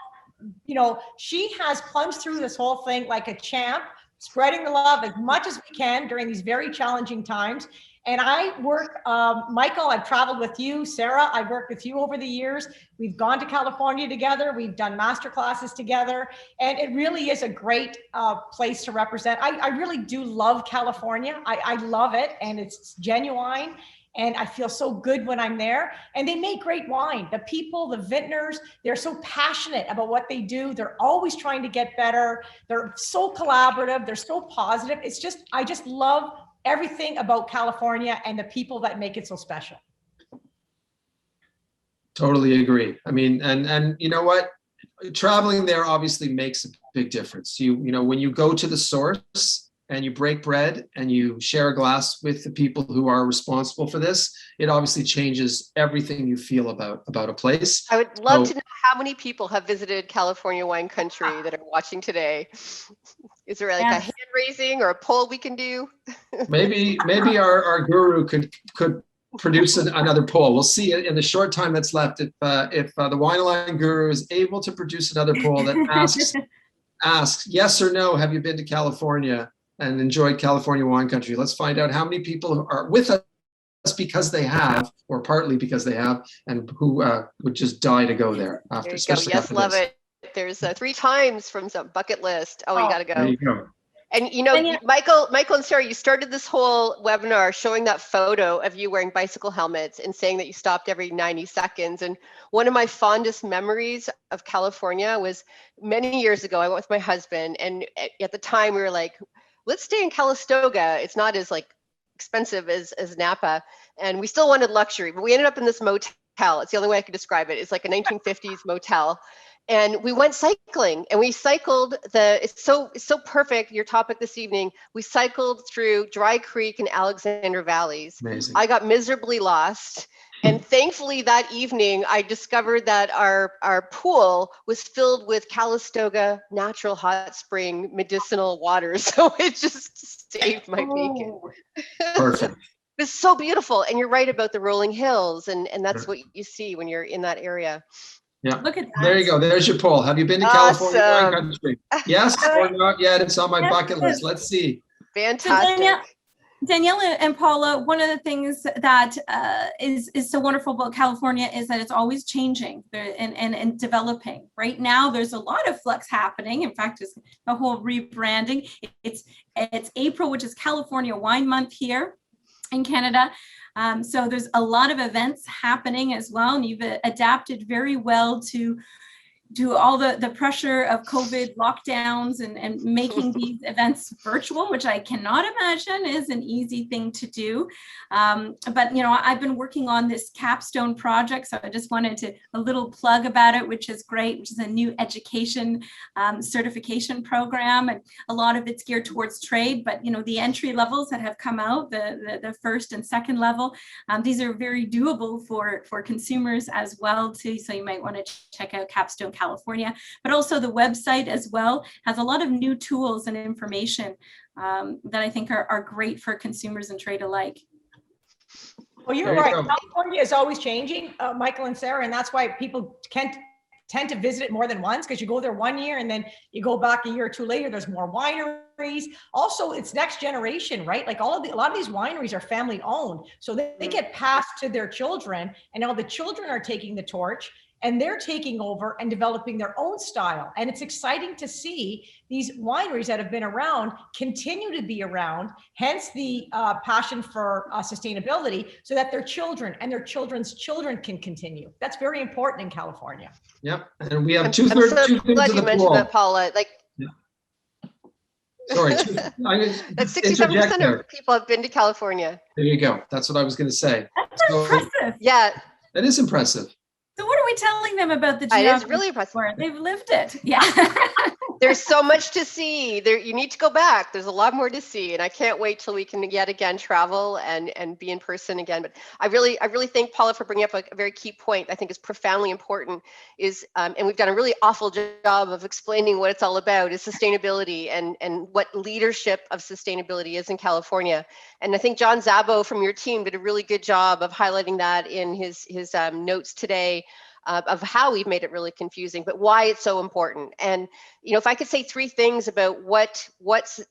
plunged through this whole thing like a champ, spreading the love as much as we can during these very challenging times. And I work, Michael, I've traveled with you. Sara, I've worked with you over the years. We've gone to California together. We've done master classes together. And it really is a great place to represent. I really do love California. I love it. And it's genuine. And I feel so good when I'm there. And they make great wine. The people, the vintners, they're so passionate about what they do. They're always trying to get better. They're so collaborative. They're so positive. I just love everything about California and the people that make it so special. Totally agree. I mean, and you know what? Traveling there obviously makes a big difference. You know, when you go to the source and you break bread and you share a glass with the people who are responsible for this, it obviously changes everything you feel about a place. I would love to know how many people have visited California wine country that are watching today. Is there like a hand raising or a poll we can do? Maybe our guru could produce another poll. We'll see in the short time that's left if the Wine Line guru is able to produce another poll that asks yes or no, have you been to California and enjoyed California wine country? Let's find out how many people are with us because they have, or partly because they have, and who would just die to go there after. There you go. Yes, love it. There's 3 times from some bucket list. Oh, you got to go. There you go. And you know, Michael and Sara, you started this whole webinar showing that photo of you wearing bicycle helmets and saying that you stopped every 90 seconds. And one of my fondest memories of California was many years ago. I went with my husband, and at the time we were like, let's stay in Calistoga. It's not as like expensive as Napa, and we still wanted luxury, but we ended up in this motel. It's the only way I could describe it. It's like a 1950s motel. And we went cycling, and we cycled it's so perfect, your topic this evening. We cycled through Dry Creek and Alexander Valleys. Amazing. I got miserably lost. And thankfully that evening, I discovered that our pool was filled with Calistoga natural hot spring medicinal water. So it just saved my bacon. Perfect. It's so beautiful. And you're right about the rolling hills. And that's what you see when you're in that area. Yeah. Look at that. There you go. There's your poll. Have you been to California wine country? Yes or not yet? It's on my bucket list. Let's see. Fantastic. So Danielle and Paula, one of the things that is so wonderful about California is that it's always changing and developing. Right now, there's a lot of flux happening. In fact, it's a whole rebranding. It's April, which is California Wine Month here in Canada. So there's a lot of events happening as well, and you've adapted very well to all the pressure of COVID lockdowns and making these events virtual, which I cannot imagine is an easy thing to do. But, you know, I've been working on this capstone project, so I just wanted a little plug about it, which is great, which is a new education certification program. And a lot of it's geared towards trade, but, you know, the entry levels that have come out, the first and second level, these are very doable for consumers as well, too. So you might want to check out Capstone California, but also the website as well has a lot of new tools and information that I think are great for consumers and trade alike. Well, you're right. California is always changing, Michael and Sara, and that's why people tend to visit it more than once, because you go there one year and then you go back a year or two later, there's more wineries. Also, it's next generation, right? Like a lot of these wineries are family owned. So they get passed to their children, and now the children are taking the torch. and they're taking over and developing their own style. And it's exciting to see these wineries that have been around continue to be around, hence the passion for sustainability, so that their children and their children's children can continue. That's very important in California. Yep, and we have I'm two-thirds so of glad you the mentioned pool. that, Paula. Like, Sorry, that's 67% of people have been to California. There you go. That's what I was going to say. That's impressive. Yeah. That is impressive. So what are we telling them about the It geography? is really impressive. They've lived it. Yeah. There's so much to see. There, you need to go back. There's a lot more to see, and I can't wait till we can yet again travel and be in person again. But I really thank Paula for bringing up a very key point. I think is profoundly important. And we've done a really awful job of explaining what it's all about. Is sustainability and what leadership of sustainability is in California. And I think John Zabo from your team did a really good job of highlighting that in his notes today. Of how we've made it really confusing, but why it's so important. And if I could say three things about what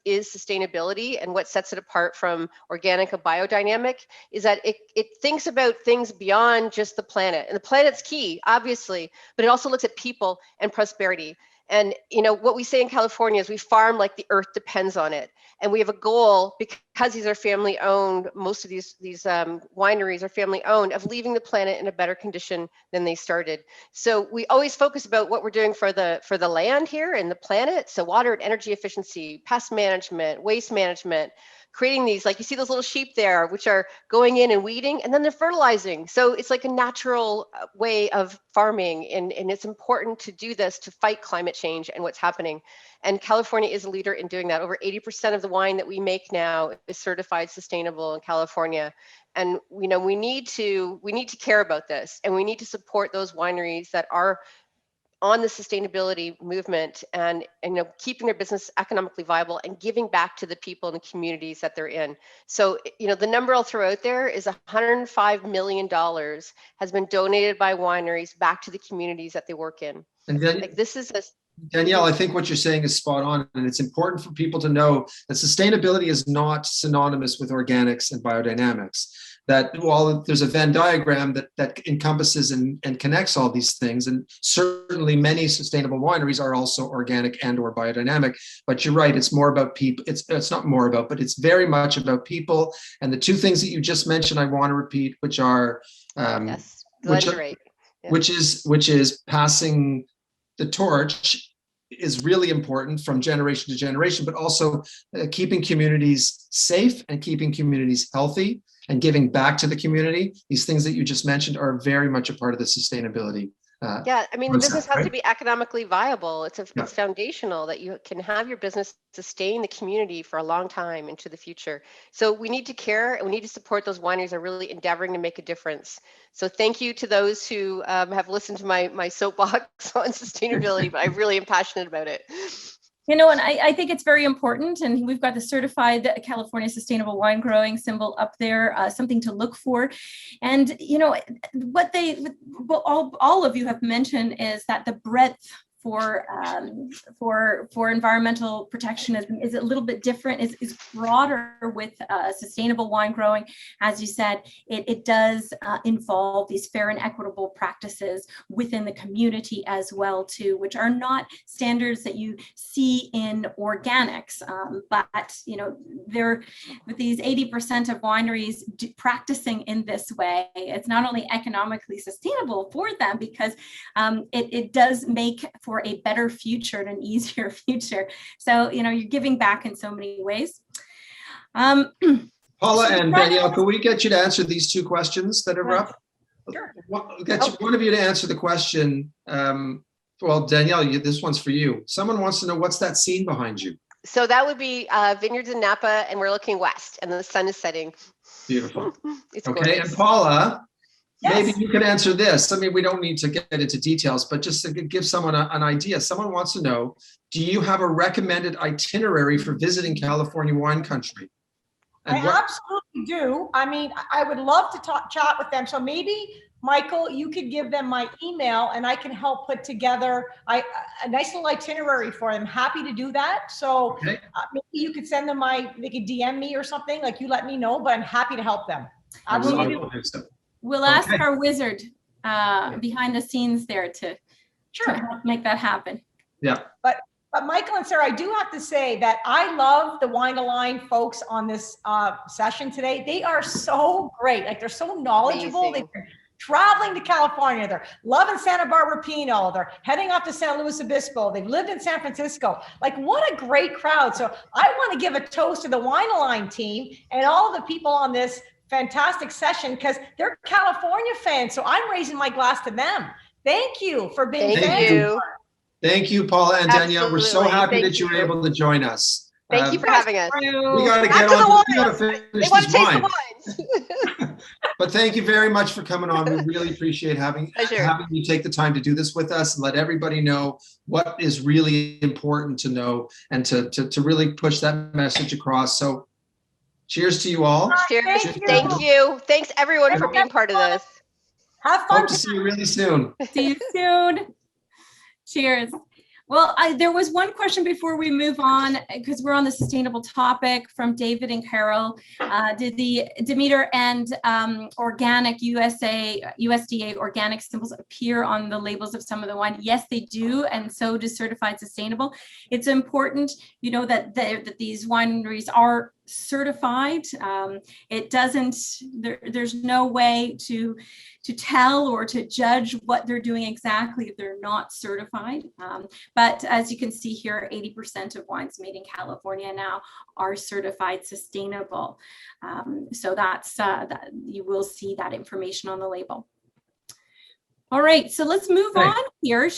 is sustainability and what sets it apart from organic and biodynamic, is that it thinks about things beyond just the planet. And the planet's key, obviously, but it also looks at people and prosperity. And what we say in California is we farm like the earth depends on it. And we have a goal, because these are family owned, most of these wineries are family owned, of leaving the planet in a better condition than they started. So we always focus about what we're doing for the land here and the planet. So water and energy efficiency, pest management, waste management, creating these, like you see those little sheep there, which are going in and weeding, and then they're fertilizing. So it's like a natural way of farming. And it's important to do this to fight climate change and what's happening. And California is a leader in doing that. Over 80% of the wine that we make now is certified sustainable in California. And we need to care about this, and we need to support those wineries that are on the sustainability movement and keeping their business economically viable and giving back to the people and the communities that they're in. So the number I'll throw out there is $105 million has been donated by wineries back to the communities that they work in. And then, like, this is Danielle, I think what you're saying is spot on, and it's important for people to know that sustainability is not synonymous with organics and biodynamics. That while there's a Venn diagram that encompasses and connects all these things, and certainly many sustainable wineries are also organic and or biodynamic, but you're right, it's more about people. It's not more about, but it's very much about people. And the two things that you just mentioned, I want to repeat, which are yes, which is passing the torch is really important from generation to generation, but also keeping communities safe and keeping communities healthy and giving back to the community. These things that you just mentioned are very much a part of the sustainability. Yeah, I mean, the business has to be economically viable. It's Yeah. It's foundational that you can have your business sustain the community for a long time into the future. So we need to care, and we need to support those wineries that are really endeavoring to make a difference. So thank you to those who have listened to my soapbox on sustainability, but I really am passionate about it. And I think it's very important, and we've got the certified California Sustainable Wine Growing symbol up there, something to look for. And what all of you have mentioned is that the breadth for environmental protection is a little bit different, is broader with sustainable wine growing. As you said, it does involve these fair and equitable practices within the community as well too, which are not standards that you see in organics, but they're with these 80% of wineries practicing in this way. It's not only economically sustainable for them, because it does make for a better future and an easier future. So, you're giving back in so many ways. Paula and Danielle, can we get you to answer these two questions that are up? Sure. Get one of you to answer the question. Well, Danielle, this one's for you. Someone wants to know, what's that scene behind you? So that would be vineyards in Napa, and we're looking west, and the sun is setting. Beautiful. It's okay, gorgeous. and Paula, Yes. maybe you could answer this. I mean, we don't need to get into details, but just to give someone an idea. Someone wants to know, do you have a recommended itinerary for visiting California wine country? And I absolutely do. I mean, I would love to chat with them. So maybe, Michael, you could give them my email and I can help put together a nice little itinerary for them. Happy to do that. So okay. Maybe you could send them they could DM me or something, like you let me know, but I'm happy to help them. We'll ask our wizard behind the scenes there to help make that happen. Yeah. But Michael and Sarah, I do have to say that I love the Wine Align folks on this session today. They are so great. Like, they're so knowledgeable. Amazing. They're traveling to California. They're loving Santa Barbara Pinot. They're heading off to San Luis Obispo. They've lived in San Francisco. Like, what a great crowd. So I want to give a toast to the Wine Align team and all of the people on this fantastic session, because they're California fans. So I'm raising my glass to them. Thank you for being Thank fans. you. Thank you, Paula and Danielle. We're so Absolutely. happy Thank that you were you. able to join us. Thank you for having us. We got to Back get to the on. We got wines. to They finish want to this taste wine. the wines. But thank you very much for coming on. We really appreciate having you take the time to do this with us and let everybody know what is really important to know and to really push that message across. So cheers to you all. Cheers. Thank you. Thank you. Thanks everyone for being part of this. Have fun. Hope to see you really soon. See you soon. Cheers. Well, there was one question before we move on, because we're on the sustainable topic, from David and Carol. Did the Demeter and organic USDA organic symbols appear on the labels of some of the wine? Yes, they do, and so does certified sustainable. It's important, you know, that these wineries are certified. It doesn't, there's no way to tell or to judge what they're doing exactly if they're not certified. But as you can see here, 80% of wines made in California now are certified sustainable. So that's, that you will see that information on the label. All right, so let's move on here.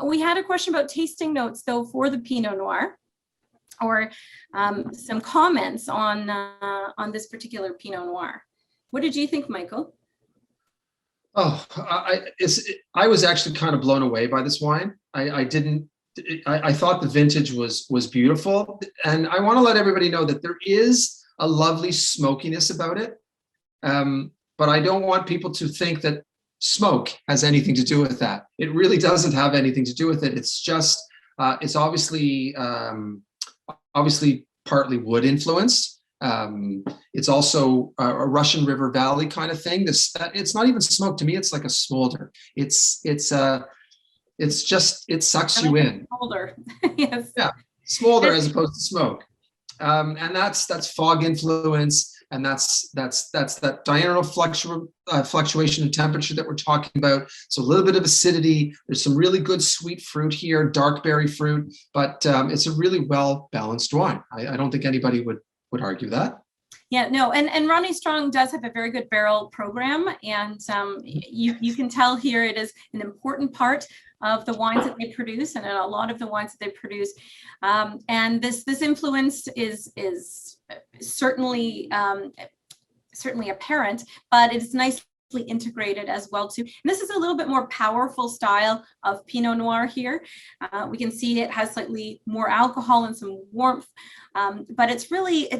We had a question about tasting notes though for the Pinot Noir, or some comments on this particular Pinot Noir. What did you think, Michael? Oh, I was actually kind of blown away by this wine. I thought the vintage was beautiful, and I want to let everybody know that there is a lovely smokiness about it. But I don't want people to think that smoke has anything to do with that. It really doesn't have anything to do with it. It's just it's obviously partly wood influenced. It's also a Russian River Valley kind of thing. It's not even smoke to me. It's like a smolder. It sucks you in. Smolder, yes. Yeah, smolder as opposed to smoke. And that's fog influence, and that's that diurnal fluctuation in temperature that we're talking about. So a little bit of acidity. There's some really good sweet fruit here, dark berry fruit, but it's a really well balanced wine. I don't think anybody would argue that. Yeah, no, and Ronnie Strong does have a very good barrel program, and you can tell here it is an important part of the wines that they produce, and a lot of the wines that they produce. And this influence is certainly apparent, but it's nicely integrated as well too. And this is a little bit more powerful style of Pinot Noir here. We can see it has slightly more alcohol and some warmth, but it's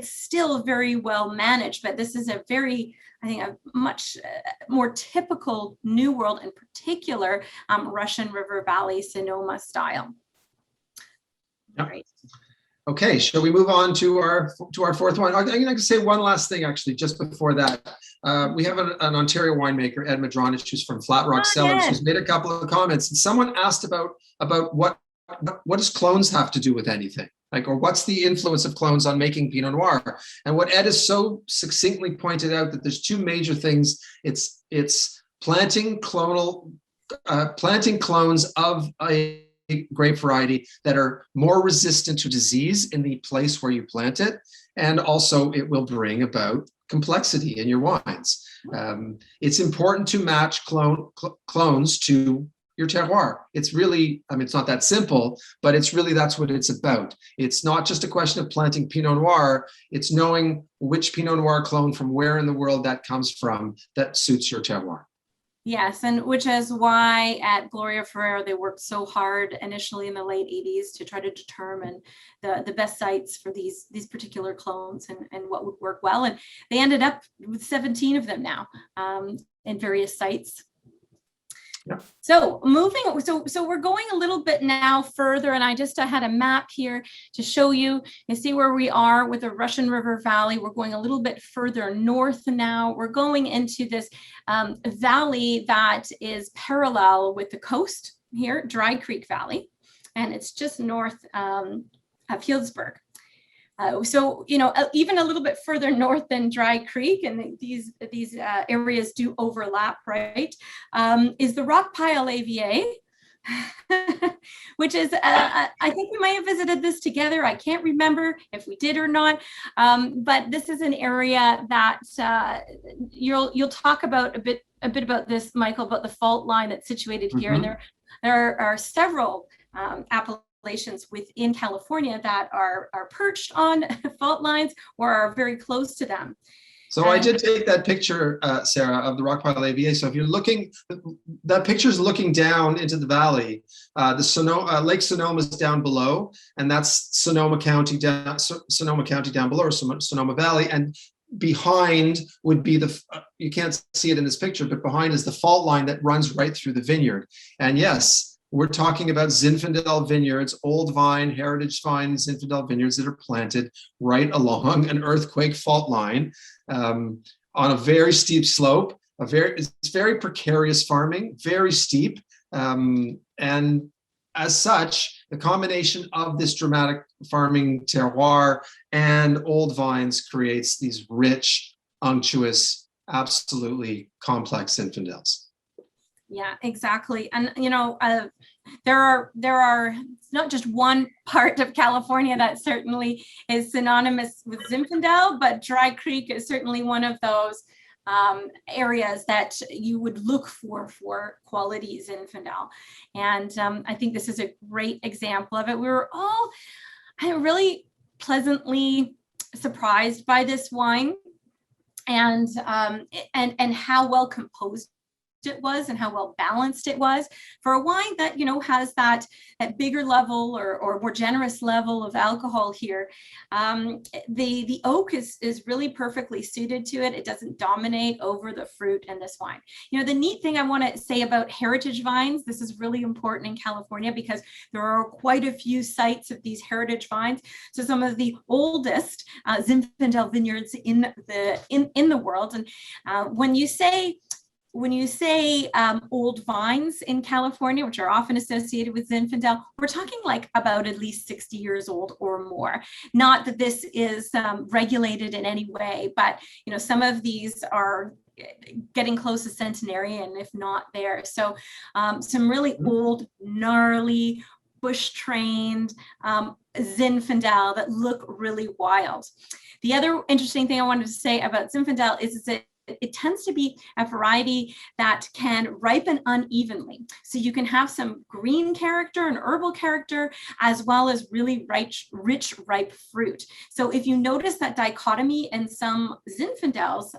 still very well managed. But this is I think a much more typical New World, in particular Russian River Valley Sonoma style. Yep. Right. Okay, shall we move on to our fourth wine? I'm going to say one last thing, actually, just before that. We have an Ontario winemaker, Ed Madronich, who's from Flat Rock Cellars, who's made a couple of comments. And someone asked about what does clones have to do with anything? Like, or what's the influence of clones on making Pinot Noir? And what Ed has so succinctly pointed out, that there's two major things. It's planting clones of a grape variety that are more resistant to disease in the place where you plant it, and also it will bring about complexity in your wines. It's important to match clones to your terroir. It's really, it's not that simple, but that's what it's about. It's not just a question of planting Pinot Noir, it's knowing which Pinot Noir clone from where in the world that comes from that suits your terroir. Yes, and which is why at Gloria Ferrera, they worked so hard initially in the late 80s to try to determine the best sites for these particular clones and what would work well. And they ended up with 17 of them now in various sites. So so we're going a little bit now further, and I had a map here to show you. You see where we are with the Russian River Valley. We're going a little bit further north now. We're going into this valley that is parallel with the coast here, Dry Creek Valley, and it's just north of Healdsburg. So, even a little bit further north than Dry Creek, and these areas do overlap, right, is the Rockpile AVA, which is, I think we might have visited this together. I can't remember if we did or not, but this is an area that you'll talk about a bit about this, Michael, about the fault line that's situated here, and there are several appellations within California that are perched on fault lines or are very close to them. So I did take that picture, Sarah, of the Rockpile AVA. So if you're looking, that picture is looking down into the valley. Lake Sonoma is down below, and that's Sonoma County down below, or Sonoma Valley. And behind would be you can't see it in this picture, but behind is the fault line that runs right through the vineyard. And yes, we're talking about Zinfandel vineyards, old vine, heritage vine Zinfandel vineyards that are planted right along an earthquake fault line on a very steep slope. It's very precarious farming, very steep. And as such, the combination of this dramatic farming terroir and old vines creates these rich, unctuous, absolutely complex Zinfandels. Yeah, exactly. And, there are not just one part of California that certainly is synonymous with Zinfandel, but Dry Creek is certainly one of those areas that you would look for quality Zinfandel. And I think this is a great example of it. We were all really pleasantly surprised by this wine and how well composed it was and how well balanced it was for a wine that has that bigger level or more generous level of alcohol here. The oak is really perfectly suited to it. It doesn't dominate over the fruit in this wine. The neat thing I want to say about heritage vines, this is really important in California because there are quite a few sites of these heritage vines. So some of the oldest Zinfandel vineyards in the world. And when you say old vines in California, which are often associated with Zinfandel, we're talking like about at least 60 years old or more. Not that this is regulated in any way, but some of these are getting close to centenarian, if not there. So some really old, gnarly, bush-trained Zinfandel that look really wild. The other interesting thing I wanted to say about Zinfandel is that it tends to be a variety that can ripen unevenly. So you can have some green character and herbal character, as well as really rich, ripe fruit. So if you notice that dichotomy in some Zinfandels,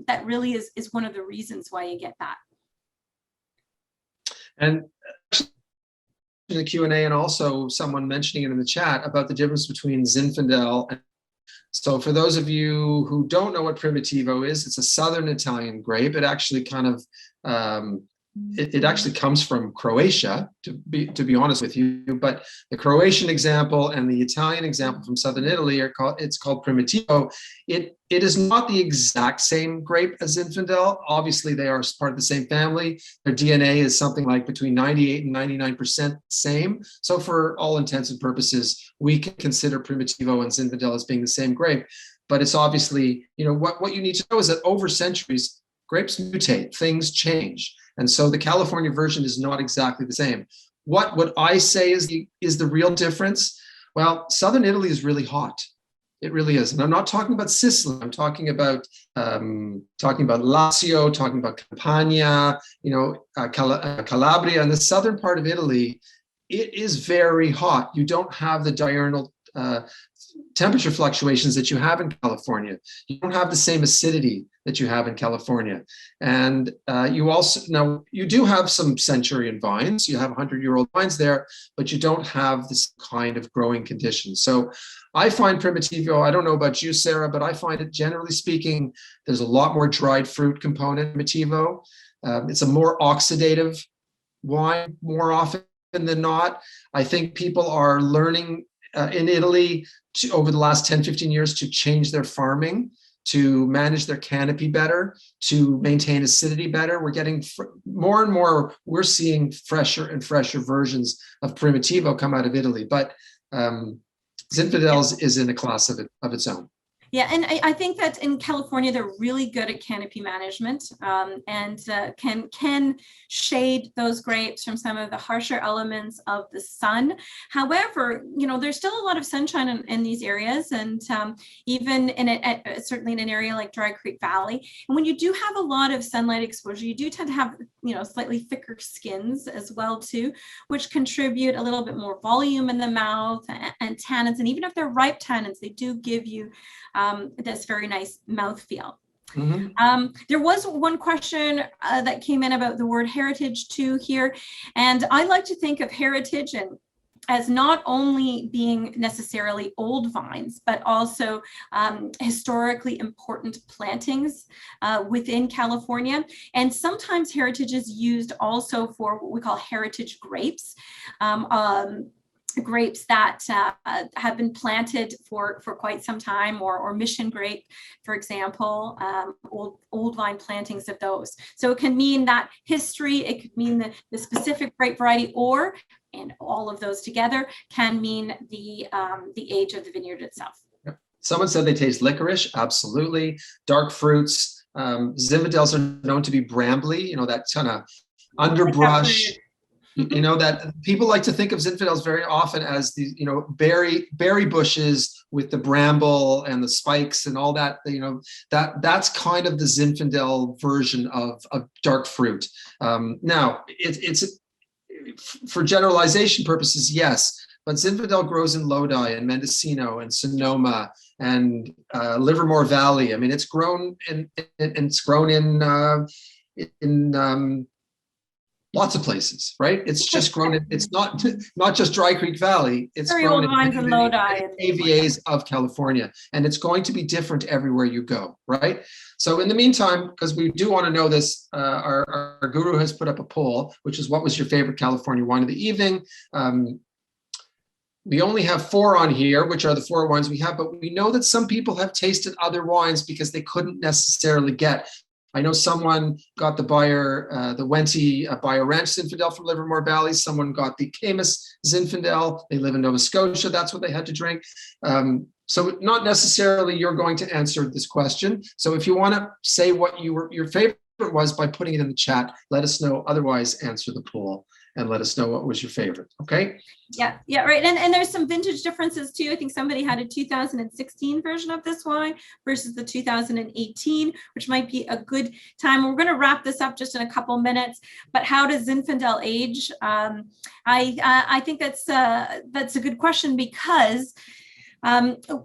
that really is one of the reasons why you get that. And in the Q&A, and also someone mentioning it in the chat about the difference between Zinfandel and so for those of you who don't know what Primitivo is, it's a Southern Italian grape. It actually kind of, it actually comes from Croatia, to be honest with you. But the Croatian example and the Italian example from Southern Italy it's called Primitivo. It is not the exact same grape as Zinfandel. Obviously, they are part of the same family. Their DNA is something like between 98 and 99% same. So for all intents and purposes, we can consider Primitivo and Zinfandel as being the same grape. But it's obviously, what you need to know is that over centuries, grapes mutate, things change. And so the California version is not exactly the same. What would I say is the real difference? Well, Southern Italy is really hot. It really is. And I'm not talking about Sicily. I'm talking about Lazio, talking about Campania, Calabria, and the southern part of Italy. It is very hot. You don't have the diurnal temperature fluctuations that you have in California. You don't have the same acidity that you have in California. And you do have some centurion vines. You have 100-year-old vines there, but you don't have this kind of growing conditions. So I find Primitivo, I don't know about you, Sarah, but I find it, generally speaking, there's a lot more dried fruit component in Primitivo. It's a more oxidative wine more often than not. I think people are learning in Italy over the last 10, 15 years to change their farming, to manage their canopy better, to maintain acidity better. We're getting more and more, we're seeing fresher and fresher versions of Primitivo come out of Italy, but Zinfandel is in a class of its own. Yeah, and I think that in California, they're really good at canopy management and can shade those grapes from some of the harsher elements of the sun. However, there's still a lot of sunshine in these areas, and even certainly in an area like Dry Creek Valley. And when you do have a lot of sunlight exposure, you do tend to have slightly thicker skins as well too, which contribute a little bit more volume in the mouth and tannins. And even if they're ripe tannins, they do give you this very nice mouthfeel. Mm-hmm. There was one question that came in about the word heritage too here. And I like to think of heritage as not only being necessarily old vines, but also historically important plantings within California. And sometimes heritage is used also for what we call heritage grapes. Grapes that have been planted for quite some time, or mission grape, for example, old vine plantings of those. So it can mean that history, it could mean the specific grape variety, and all of those together can mean the age of the vineyard itself. Yep. Someone said they taste licorice. Absolutely. Dark fruits. Zinfandels are known to be brambly, that kind of underbrush. That people like to think of Zinfandels very often as these, berry bushes with the bramble and the spikes and all that. That's kind of the Zinfandel version of dark fruit. Now, it's for generalization purposes, yes, but Zinfandel grows in Lodi and Mendocino and Sonoma and Livermore Valley. I mean, it's grown in lots of places, right? It's just grown. It's not just Dry Creek Valley. It's very grown old vines in Lodi, AVAs of California, and it's going to be different everywhere you go, right? So in the meantime, because we do want to know this, our guru has put up a poll, which is what was your favorite California wine of the evening. We only have 4 on here, which are the 4 wines we have, but we know that some people have tasted other wines because they couldn't necessarily get. I know someone got the Wente Bio Ranch Zinfandel from Livermore Valley. Someone got the Camus Zinfandel. They live in Nova Scotia. That's what they had to drink. So not necessarily you're going to answer this question. So if you want to say what your favorite was by putting it in the chat, let us know. Otherwise, answer the poll and let us know what was your favorite. Okay. Yeah, right. And there's some vintage differences too. I think somebody had a 2016 version of this wine versus the 2018, which might be a good time. We're going to wrap this up just in a couple minutes. But how does Zinfandel age? I think that's a good question because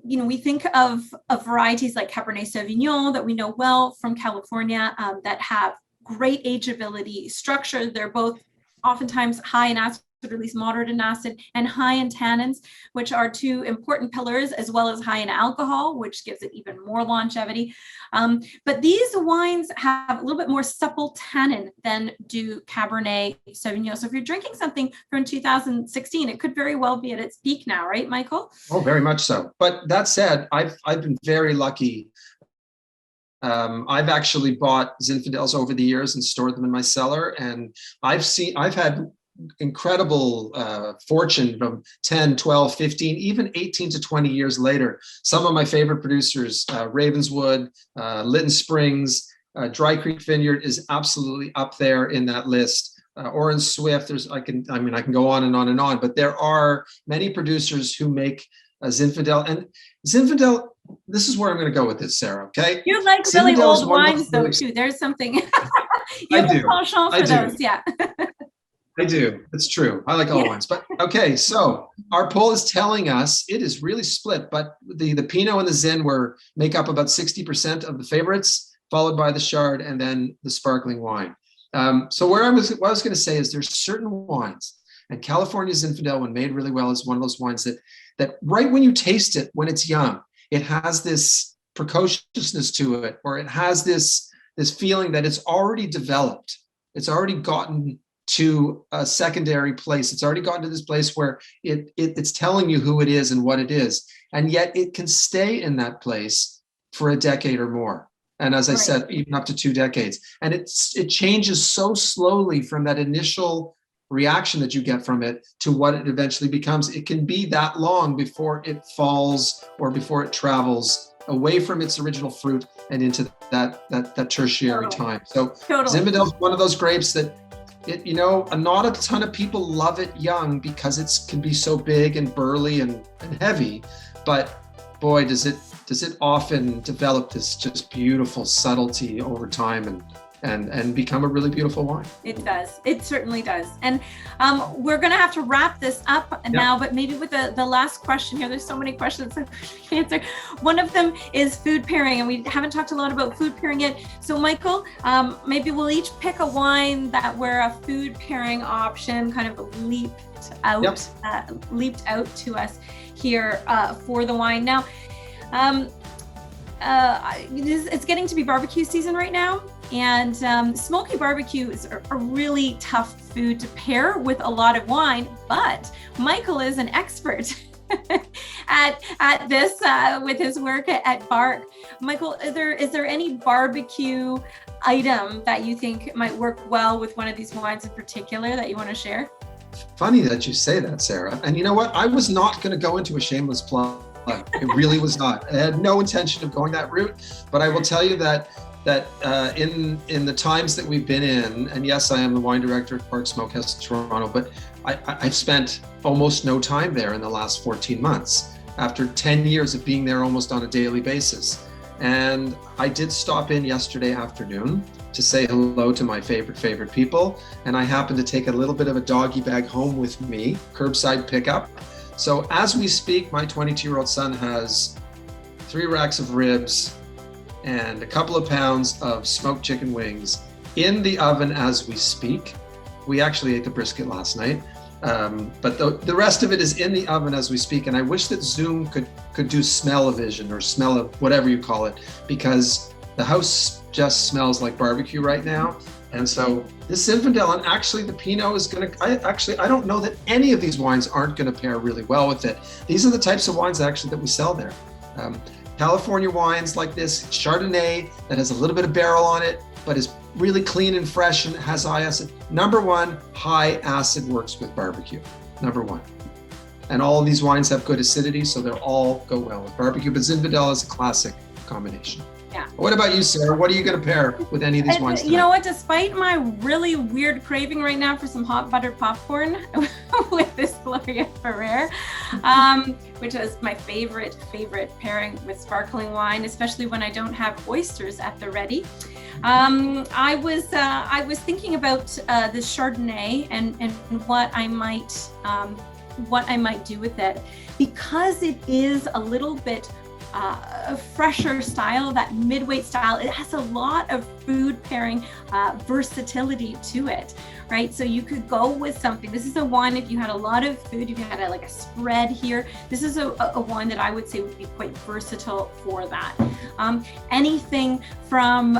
we think of varieties like Cabernet Sauvignon that we know well from California that have great ageability structure. They're both oftentimes high in acid, or at least moderate in acid, and high in tannins, which are 2 important pillars, as well as high in alcohol, which gives it even more longevity. But these wines have a little bit more supple tannin than do Cabernet Sauvignon. So if you're drinking something from 2016, it could very well be at its peak now, right, Michael? Oh, very much so. But that said, I've been very lucky. I've actually bought Zinfandels over the years and stored them in my cellar, and I've had incredible fortune from 10, 12, 15, even 18 to 20 years later. Some of my favorite producers, Ravenswood, Lytton Springs, Dry Creek Vineyard is absolutely up there in that list. Orange Swift, I can go on and on and on, but there are many producers who make Zinfandel. And Zinfandel, this is where I'm going to go with this, Sarah, okay? You like really old wines though too. There's something, you have a penchant for those, yeah. I do. It's true. I like all wines. But okay, so our poll is telling us it is really split, but the Pinot and the Zin make up about 60% of the favorites, followed by the Chard and then the sparkling wine. So what I was going to say is there's certain wines, and California Zinfandel, when made really well, is one of those wines that right when you taste it, when it's young, it has this precociousness to it, or it has this feeling that it's already developed. It's already gotten to a secondary place. It's already gotten to this place where it's telling you who it is and what it is. And yet it can stay in that place for a decade or more. And as I said, even up to 2 decades. And it changes so slowly from that initial reaction that you get from it to what it eventually becomes. It can be that long before it falls or before it travels away from its original fruit and into that tertiary time. So Zinfandel is one of those grapes that not a ton of people love it young because it can be so big and burly and heavy, but boy, does it often develop this just beautiful subtlety over time and become a really beautiful wine. It does. It certainly does. And we're going to have to wrap this up now, but maybe with the last question here. There's so many questions that we can answer. One of them is food pairing, and we haven't talked a lot about food pairing yet. So Michael, maybe we'll each pick a wine where a food pairing option kind of leaped out to us here for the wine. Now, it's getting to be barbecue season right now, and smoky barbecue is a really tough food to pair with a lot of wine, but Michael is an expert at this with his work at Bark. Michael, is there any barbecue item that you think might work well with one of these wines in particular that you want to share? Funny that you say that, Sarah. And you know what? I was not going to go into a shameless plug. It really was not. I had no intention of going that route, but I will tell you that in the times that we've been in, and yes, I am the wine director at Bark Smokehouse in Toronto, but I've spent almost no time there in the last 14 months after 10 years of being there almost on a daily basis. And I did stop in yesterday afternoon to say hello to my favorite people. And I happened to take a little bit of a doggy bag home with me, curbside pickup. So as we speak, my 22-year-old son has 3 racks of ribs and a couple of pounds of smoked chicken wings in the oven as we speak. We actually ate the brisket last night, but the rest of it is in the oven as we speak. And I wish that Zoom could do smell-o-vision or smell of whatever you call it, because the house just smells like barbecue right now. And so this Zinfandel, and actually the Pinot is I don't know that any of these wines aren't going to pair really well with it. These are the types of wines actually that we sell there. California wines like this, Chardonnay that has a little bit of barrel on it, but is really clean and fresh and has high acid. Number one, high acid works with barbecue, number one. And all of these wines have good acidity, so they'll all go well with barbecue, but Zinfandel is a classic combination. Yeah. What about you, Sarah? What are you going to pair with any of these wines tonight? You know what? Despite my really weird craving right now for some hot buttered popcorn with this Gloria Ferrer, which is my favorite pairing with sparkling wine, especially when I don't have oysters at the ready. I was thinking about this Chardonnay and what I might do with it, because it is a little bit a fresher style, that mid-weight style. It has a lot of food pairing versatility to it, right? So you could go with something. This is a wine, if you had a lot of food, you had like a spread here. This is a wine that I would say would be quite versatile for that. Anything from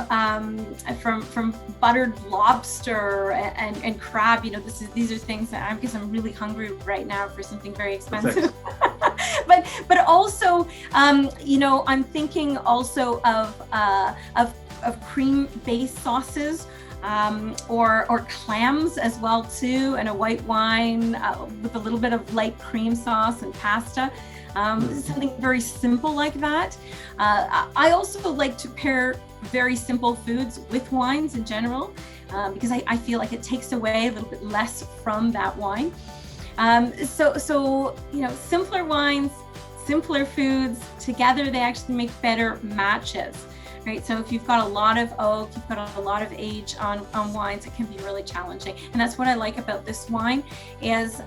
buttered lobster and crab, these are things that because I'm really hungry right now for something very expensive. but also, I'm thinking also of cream-based sauces, or clams as well too, and a white wine with a little bit of light cream sauce and pasta. Something very simple like that. I also like to pair very simple foods with wines in general, because I feel like it takes away a little bit less from that wine. So simpler wines, simpler foods, together they actually make better matches, right? So if you've got a lot of oak, you've got a lot of age on wines, it can be really challenging. And that's what I like about this wine is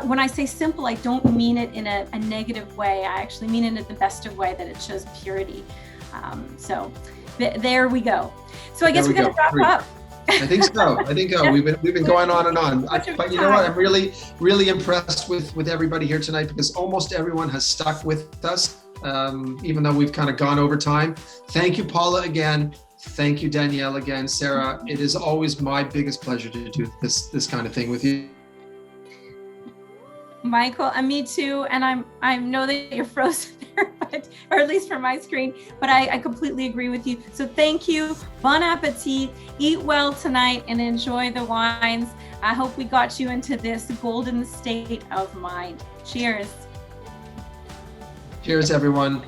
when I say simple, I don't mean it in a negative way. I actually mean it in the best of way, that it shows purity. So there we go. So I guess we're going to wrap up. I think so. We've been going on and on. But you know what? I'm really impressed with everybody here tonight, because almost everyone has stuck with us, even though we've kind of gone over time. Thank you, Paula, again. Thank you, Danielle, again. Sara, it is always my biggest pleasure to do this kind of thing with you. Michael, and me too. And I know that you're frozen there, or at least from my screen, but I completely agree with you. So thank you. Bon appetit. Eat well tonight and enjoy the wines. I hope we got you into this golden state of mind. Cheers. Cheers, everyone.